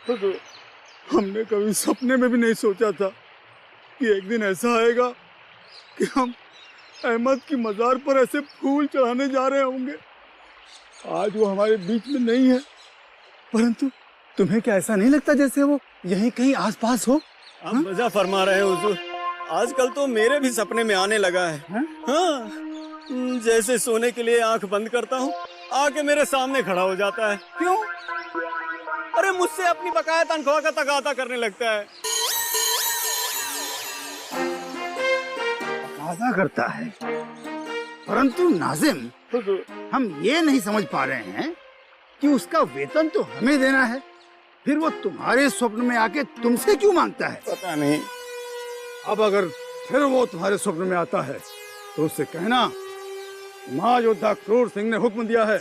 हमने कभी सपने में भी नहीं सोचा था कि एक दिन ऐसा आएगा कि हम अहमद की मजार पर ऐसे फूल चढ़ाने जा रहे होंगे। आज वो हमारे बीच में नहीं है, परंतु तुम्हें क्या ऐसा नहीं लगता जैसे वो यहीं कहीं आसपास हो? आप मजा फरमा रहे हो हुजूर। आजकल तो मेरे भी सपने में आने लगा है। हाँ, जैसे सोने के लिए आंख बंद करता हूँ, आके मेरे सामने खड़ा हो जाता है। क्यों? अरे मुझसे अपनी बकाया तनख्वाह का तगादा करने लगता है। तगादा करता है? परंतु नाज़िम, हम ये नहीं समझ पा रहे हैं कि उसका वेतन तो हमें देना है, फिर वो तुम्हारे स्वप्न में आके तुमसे क्यों मांगता है? पता नहीं। अब अगर फिर वो तुम्हारे स्वप्न में आता है तो उससे कहना महायोद्धा क्रूर सिंह ने हुक्म दिया है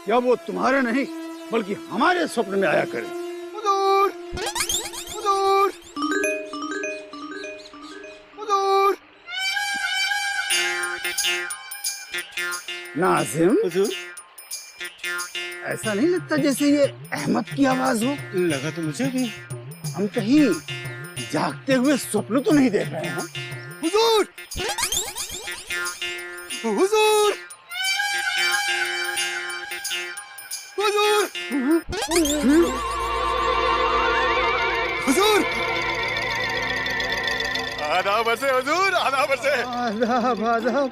कि अब वो तुम्हारे नहीं बल्कि हमारे स्वप्न में आया करे। हुजूर! हुजूर! हुजूर! नाज़िम, ऐसा नहीं लगता जैसे ये अहमद की आवाज हो? लगा तो मुझे भी। हम कहीं जागते हुए स्वप्न तो नहीं देख रहे हैं? हुजूर! हुजूर! हुजूर! हुजूर! आदाब बरसे हुजूर, आदाब बरसे। आदाब आदाब।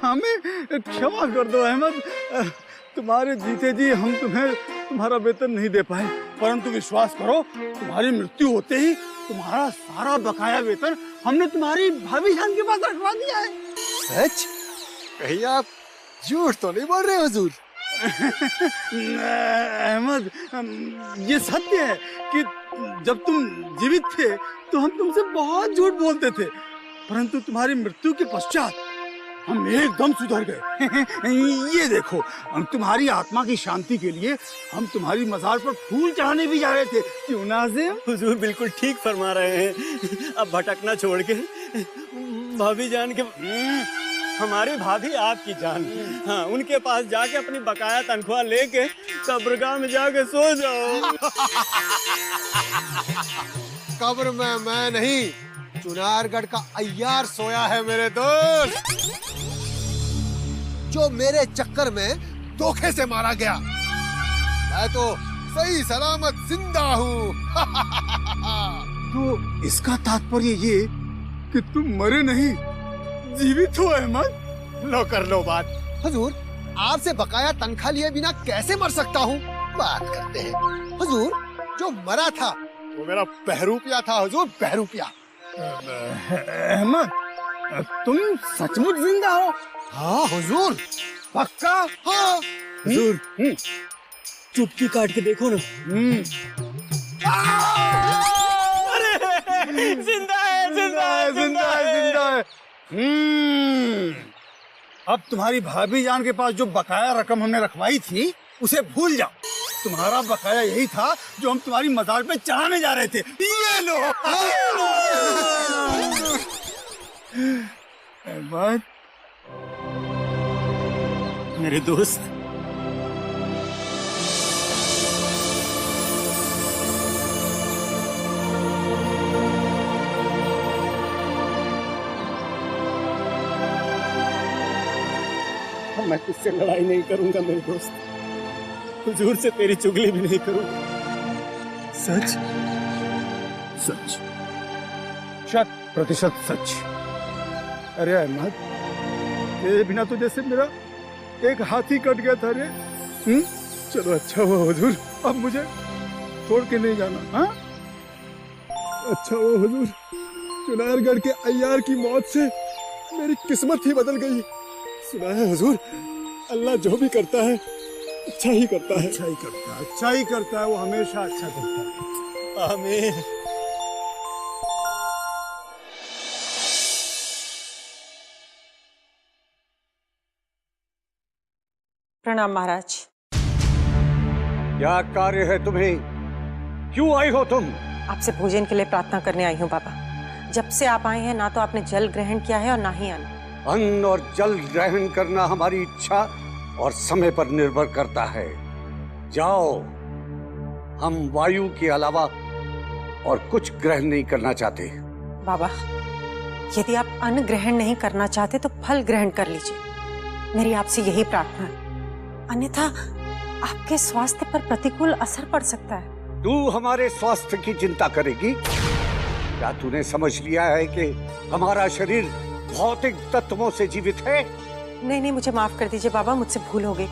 हमें क्षमा कर दो अहमद, तुम्हारे जीते जी हम तुम्हें तुम्हारा वेतन नहीं दे पाए, परंतु विश्वास करो तुम्हारी मृत्यु होते ही तुम्हारा सारा बकाया वेतन हमने तुम्हारी भाभी जान के पास रखवा दिया है। सच? कहीं आप झूठ तो नहीं बोल रहे हुजूर? अहमद, ये सत्य है कि जब तुम जीवित थे तो हम तुमसे बहुत झूठ बोलते थे, परंतु तुम्हारी मृत्यु के पश्चात हम एकदम सुधर गए। ये देखो, हम तुम्हारी आत्मा की शांति के लिए हम तुम्हारी मजार पर फूल चढ़ाने भी जा रहे थे। क्यों नाज़िम? हुजूर बिल्कुल ठीक फरमा रहे हैं। अब भटकना छोड़ के भाभी जान के हमारी भाभी आपकी जान, हाँ, उनके पास जाके अपनी बकाया तनख्वाह लेके कब्रगाह में जाके सो जाओ। कब्र में मैं नहीं, चुनारगढ़ का अय्यार सोया है मेरे दोस्त, जो मेरे चक्कर में धोखे से मारा गया। मैं तो सही सलामत जिंदा हूँ। तो इसका तात्पर्य ये कि तुम मरे नहीं, जीवित हो अहमद। लो कर लो बात। हुजूर, आपसे बकाया तनख्वाह लिए बिना कैसे मर सकता हूँ? बात करते हैं। हुजूर, जो मरा था वो मेरा बहरूपिया था। हुजूर, बहरूपिया। अहमद, तुम सचमुच जिंदा हो? हाँ हुजूर। पक्का? हाँ हुजूर, चुटकी काट के देखो ना। अरे जिंदा है, जिंदा है, जिंदा है, जिंदा है। अब तुम्हारी भाभी जान के पास जो बकाया रकम हमने रखवाई थी उसे भूल जाओ। तुम्हारा बकाया यही था जो हम तुम्हारी मजार पे चढ़ाने जा रहे थे। ये लो। अहमद, मेरे दोस्त, मैं तुझसे लड़ाई नहीं करूंगा मेरे दोस्त, हुजूर से तेरी चुगली भी नहीं करूंगा। सच सच, 100% सच। अरे अहमद, तेरे बिना तो जैसे मेरा एक हाथ ही कट गया था रे। चलो अच्छा हुआ हुजूर, अब मुझे छोड़ के नहीं जाना। हाँ, अच्छा हुआ हुजूर, चुनारगढ़ के अय्यार की मौत से मेरी किस्मत ही बदल गई। सुना है हुजूर, अल्लाह जो भी करता है अच्छा ही करता है। अच्छा ही करता है, अच्छा ही करता है, वो हमेशा अच्छा करता है। आमीन। प्रणाम महाराज। क्या कार्य है तुम्हें? क्यों आई हो तुम? आपसे भोजन के लिए प्रार्थना करने आई हूँ बाबा। जब से आप आए हैं ना तो आपने जल ग्रहण किया है और ना ही अन्न। अन्न और जल ग्रहण करना हमारी इच्छा और समय पर निर्भर करता है। जाओ, हम वायु के अलावा और कुछ ग्रहण नहीं करना चाहते। बाबा, यदि आप अन्न ग्रहण नहीं करना चाहते तो फल ग्रहण कर लीजिए। मेरी आपसे यही प्रार्थना है, अन्यथा आपके स्वास्थ्य पर प्रतिकूल असर पड़ सकता है। तू हमारे स्वास्थ्य की चिंता करेगी? क्या तूने समझ लिया है कि हमारा शरीर भौतिक तत्वों से जीवित है? नहीं नहीं, मुझे माफ कर दीजिए बाबा, मुझसे भूल हो गई।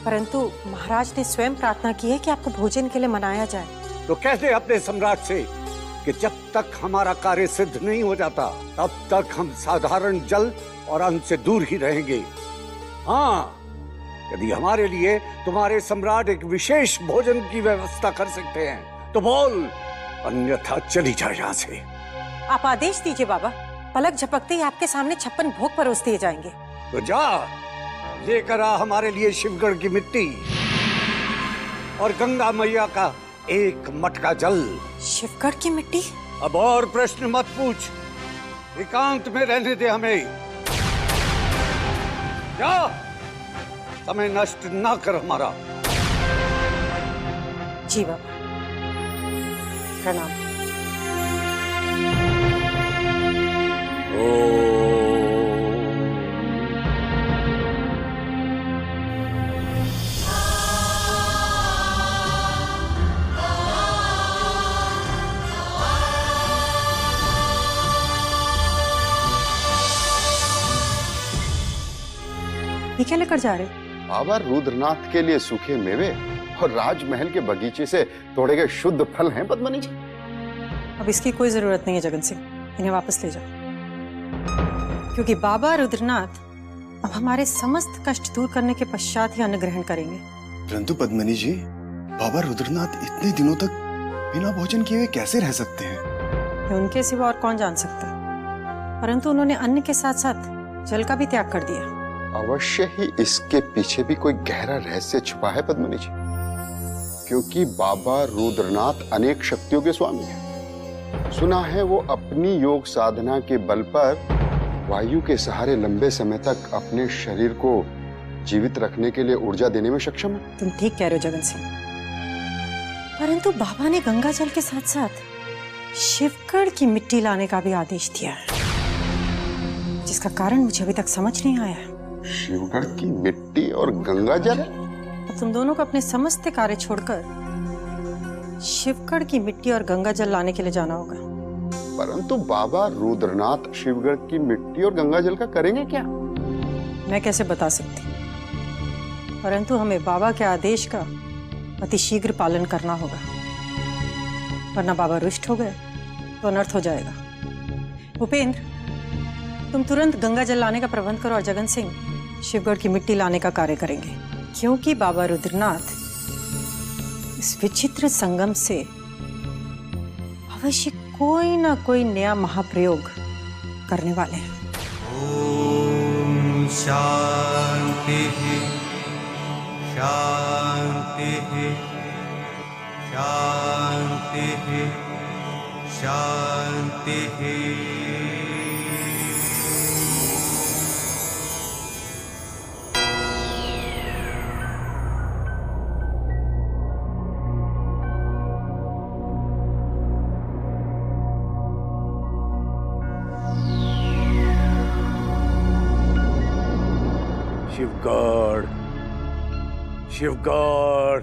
परंतु महाराज ने स्वयं प्रार्थना की है कि आपको भोजन के लिए मनाया जाए। तो कह दे अपने सम्राट से कि जब तक हमारा कार्य सिद्ध नहीं हो जाता तब तक हम साधारण जल और अन्न से दूर ही रहेंगे। हाँ, यदि हमारे लिए तुम्हारे सम्राट एक विशेष भोजन की व्यवस्था कर सकते हैं तो बोल, अन्यथा चली जाए यहाँ से। आप आदेश दीजिए बाबा, पलक झपकते ही आपके सामने 56 भोग परोस दिए जाएंगे। तो जा, लेकर आ हमारे लिए शिवगढ़ की मिट्टी और गंगा मैया का एक मटका जल। शिवगढ़ की मिट्टी? अब और प्रश्न मत पूछ, एकांत में रहने दे हमें। जा, समय नष्ट ना कर हमारा। जी बाबा, प्रणाम। ये क्या लेकर जा रहे? बाबा, रुद्रनाथ के लिए सूखे मेवे और राजमहल के बगीचे से तोड़े गए शुद्ध फल हैं पद्मनी जी। अब इसकी कोई जरूरत नहीं है जगन सिंह, इन्हें वापस ले जाओ। क्योंकि बाबा रुद्रनाथ अब हमारे समस्त कष्ट दूर करने के पश्चात ही अन्न ग्रहण करेंगे। परंतु पद्मनी जी, बाबा रुद्रनाथ इतने दिनों तक बिना भोजन किए हुए कैसे रह सकते हैं? उनके सिवा और कौन जान सकता है। परंतु उन्होंने अन्न के साथ साथ जल का भी त्याग कर दिया। अवश्य ही इसके पीछे भी कोई गहरा रहस्य छुपा है पद्मनी जी, क्योंकि बाबा रुद्रनाथ अनेक शक्तियों के स्वामी हैं। सुना है वो अपनी योग साधना के बल पर वायु के सहारे लंबे समय तक अपने शरीर को जीवित रखने के लिए ऊर्जा देने में सक्षम है। तुम ठीक कह रहे हो जगन सिंह, परंतु बाबा ने गंगा जल के साथ साथ शिवगढ़ की मिट्टी लाने का भी आदेश दिया है, जिसका कारण मुझे अभी तक समझ नहीं आया। शिवगढ़ की मिट्टी और गंगा जल? अब तुम दोनों को अपने समस्त कार्य छोड़कर शिवगढ़ की मिट्टी और गंगा जल लाने के लिए जाना होगा। परंतु बाबा रुद्रनाथ शिवगढ़ की मिट्टी और गंगा जल का करेंगे क्या? मैं कैसे बता सकती, परंतु हमें बाबा के आदेश का अति शीघ्र पालन करना होगा, वरना बाबा रुष्ट हो गए तो अनर्थ हो जाएगा। भूपेंद्र, तुम तुरंत गंगा जल लाने का प्रबंध करो और जगन सिंह शिवगढ़ की मिट्टी लाने का कार्य करेंगे, क्योंकि बाबा रुद्रनाथ इस विचित्र संगम से अवश्य कोई ना कोई नया महाप्रयोग करने वाले हैं। ओम शांति शांति शांति शांति। शिवगढ़ शिवगढ़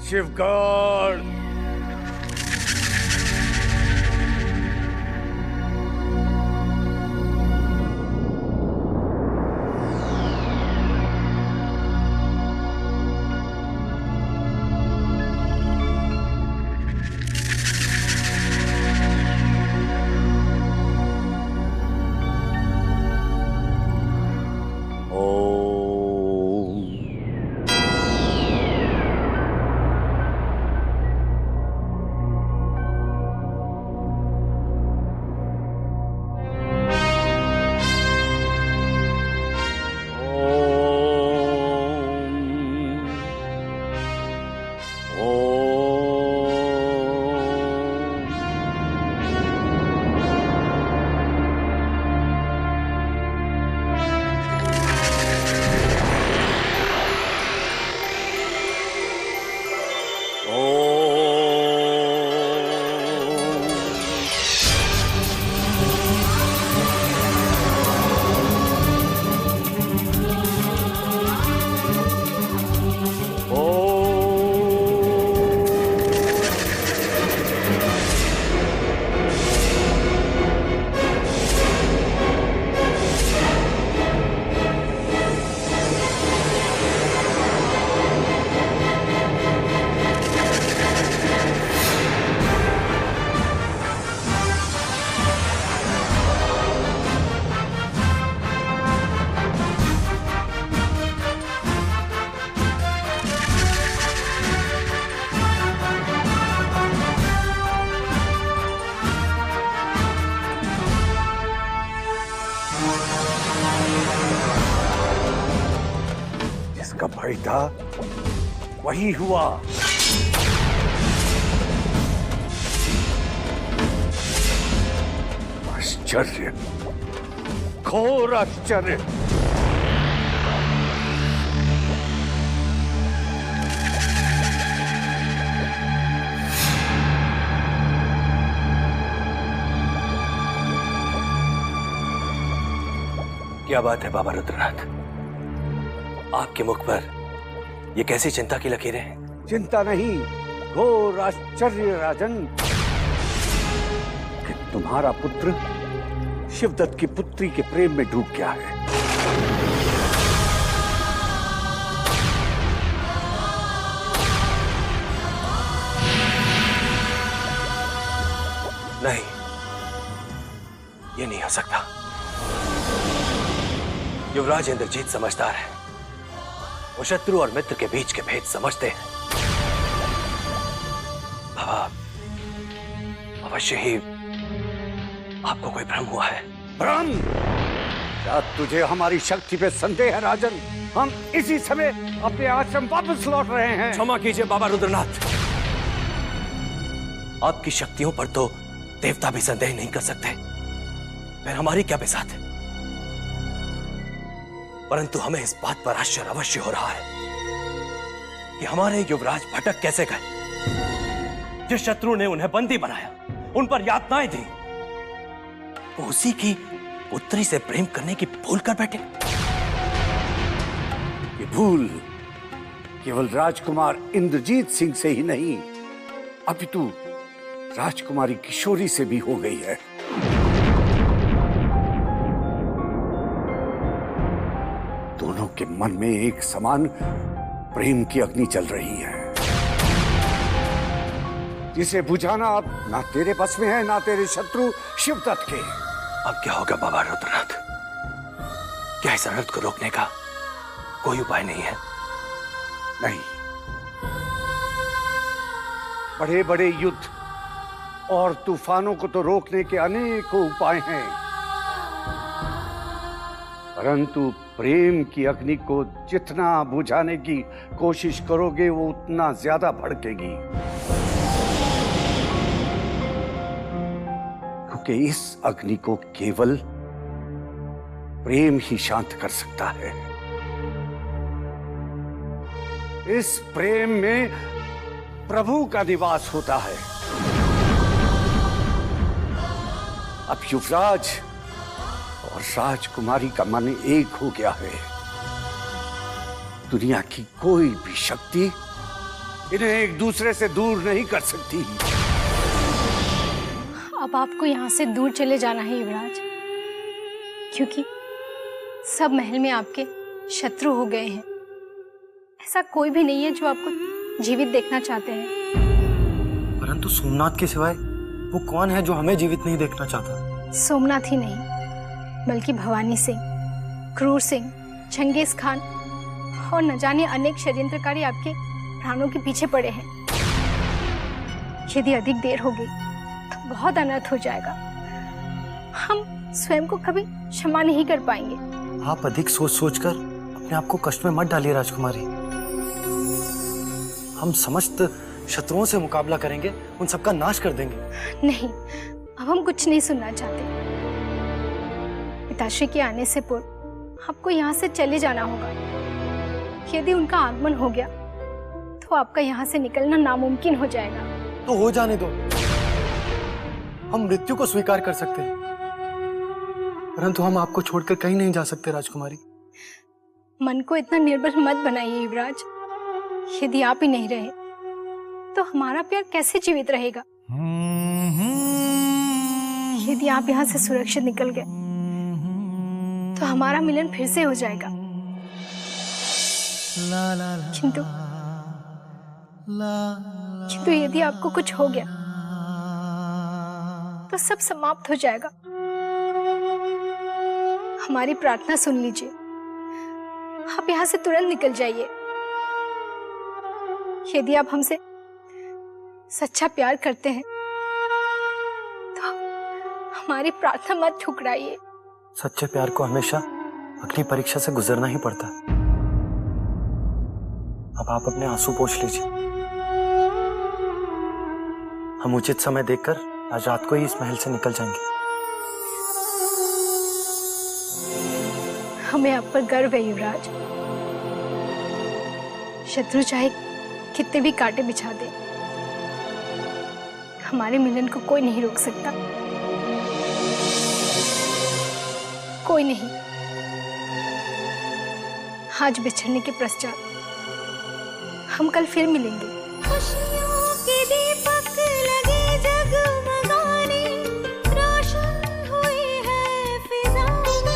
शिवगढ़। जिसका भय था वही हुआ। आश्चर्य, घोर आश्चर्य। क्या बात है बाबा रुद्रनाथ, आपके मुख पर ये कैसी चिंता की लकीरें हैं? चिंता नहीं, घोर आश्चर्य राजन, कि तुम्हारा पुत्र शिवदत्त की पुत्री के प्रेम में डूब गया है। नहीं, ये नहीं हो सकता। युवराज इंद्रजीत समझदार है, वो शत्रु और मित्र के बीच के भेद समझते हैं। बाबा, अवश्य ही आपको कोई भ्रम हुआ है। भ्रम? क्या तुझे हमारी शक्ति पे संदेह है राजन? हम इसी समय अपने आश्रम वापस लौट रहे हैं। क्षमा कीजिए बाबा रुद्रनाथ, आपकी शक्तियों पर तो देवता भी संदेह नहीं कर सकते, फिर हमारी क्या बिसात है। परंतु हमें इस बात पर आश्चर्य अवश्य हो रहा है कि हमारे युवराज भटक कैसे गए। जिस शत्रु ने उन्हें बंदी बनाया, उन पर यातनाएं दी, वो उसी की पुत्री से प्रेम करने की भूल कर बैठे। ये भूल केवल राजकुमार इंद्रजीत सिंह से ही नहीं, अपितु राजकुमारी किशोरी से भी हो गई है। दोनों के मन में एक समान प्रेम की अग्नि चल रही है, जिसे बुझाना अब ना तेरे बस में है, ना तेरे शत्रु शिवदत्त के। अब क्या होगा बाबा रुद्रनाथ? क्या इस अनर्थ को रोकने का कोई उपाय नहीं है? नहीं, बड़े बड़े युद्ध और तूफानों को तो रोकने के अनेकों उपाय हैं, परंतु प्रेम की अग्नि को जितना बुझाने की कोशिश करोगे, वो उतना ज्यादा भड़केगी। क्योंकि इस अग्नि को केवल प्रेम ही शांत कर सकता है। इस प्रेम में प्रभु का निवास होता है। अब युवराज और राजकुमारी का मन एक हो गया है। दुनिया की कोई भी शक्ति इन्हें एक दूसरे से दूर नहीं कर सकती। अब आपको यहाँ से दूर चले जाना है युवराज, क्योंकि सब महल में आपके शत्रु हो गए हैं। ऐसा कोई भी नहीं है जो आपको जीवित देखना चाहते हैं। परंतु सोमनाथ के सिवाय वो कौन है जो हमें जीवित नहीं देखना चाहता? सोमनाथ ही नहीं, बल्कि भवानी सिंह, क्रूर सिंह, चंगेज खान और न जाने अनेक षड्यंत्रकारी आपके प्राणों के पीछे पड़े हैं। यदि अधिक देर होगी तो बहुत अनर्थ हो जाएगा। हम स्वयं को कभी क्षमा नहीं कर पाएंगे। आप अधिक सोच सोचकर अपने आप को कष्ट में मत डालिए राजकुमारी। हम समस्त शत्रुओं से मुकाबला करेंगे, उन सबका नाश कर देंगे। नहीं, अब हम कुछ नहीं सुनना चाहते। पिताश्री के आने से पूर्व आपको यहाँ से चले जाना होगा। यदि उनका आगमन हो गया तो आपका यहाँ से निकलना नामुमकिन हो जाएगा। तो हो जाने दो, हम मृत्यु को स्वीकार कर सकते हैं, परंतु हम आपको छोड़कर कहीं नहीं जा सकते राजकुमारी। मन को इतना निर्बल मत बनाइए युवराज। यदि आप ही नहीं रहे तो हमारा प्यार कैसे जीवित रहेगा? यदि आप यहाँ से सुरक्षित निकल गए तो हमारा मिलन फिर से हो जाएगा। किंतु यदि आपको कुछ हो गया तो सब समाप्त हो जाएगा। हमारी प्रार्थना सुन लीजिए, आप यहाँ से तुरंत निकल जाइए। यदि आप हमसे सच्चा प्यार करते हैं तो हमारी प्रार्थना मत ठुकराइए। सच्चे प्यार को हमेशा अग्नि परीक्षा से गुजरना ही पड़ता है। अब आप अपने आंसू पोंछ लीजिए। हम उचित समय देखकर आज रात को ही इस महल से निकल जाएंगे। हमें आप पर गर्व है युवराज। शत्रु चाहे कितने भी कांटे बिछा दे, हमारे मिलन को कोई नहीं रोक सकता। कोई नहीं। आज बिछड़ने के पश्चात हम कल फिर मिलेंगे। खुशियों के दीपक लगे जगमगाने, रोशन हुई है फिजाएं,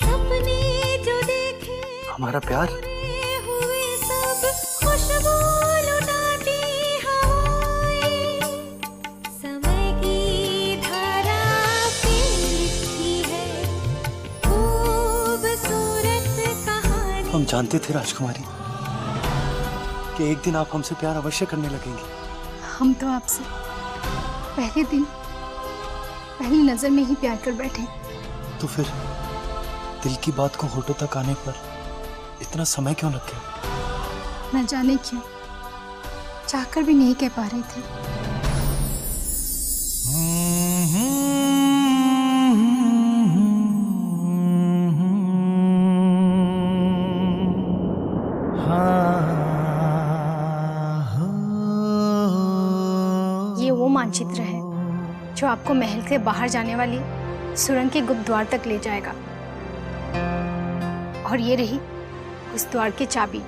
सपने जो देखे हमारा प्यार हुए सब, खुशबू लुटाती हवाएं, समय की धारा पे लिखी है खूबसूरत कहानी। हम जानते थे राजकुमारी कि एक दिन आप हमसे प्यार अवश्य करने लगेंगे। हम तो आपसे पहले दिन पहली नजर में ही प्यार कर बैठे। तो फिर दिल की बात को होठों तक आने पर इतना समय क्यों लग गया? न जाने क्यों, चाहकर भी नहीं कह पा रहे थे। चित्र है जो आपको महल से बाहर जाने वाली सुरंग के गुप्त द्वार तक ले जाएगा। और ये रही उस द्वार की चाबी।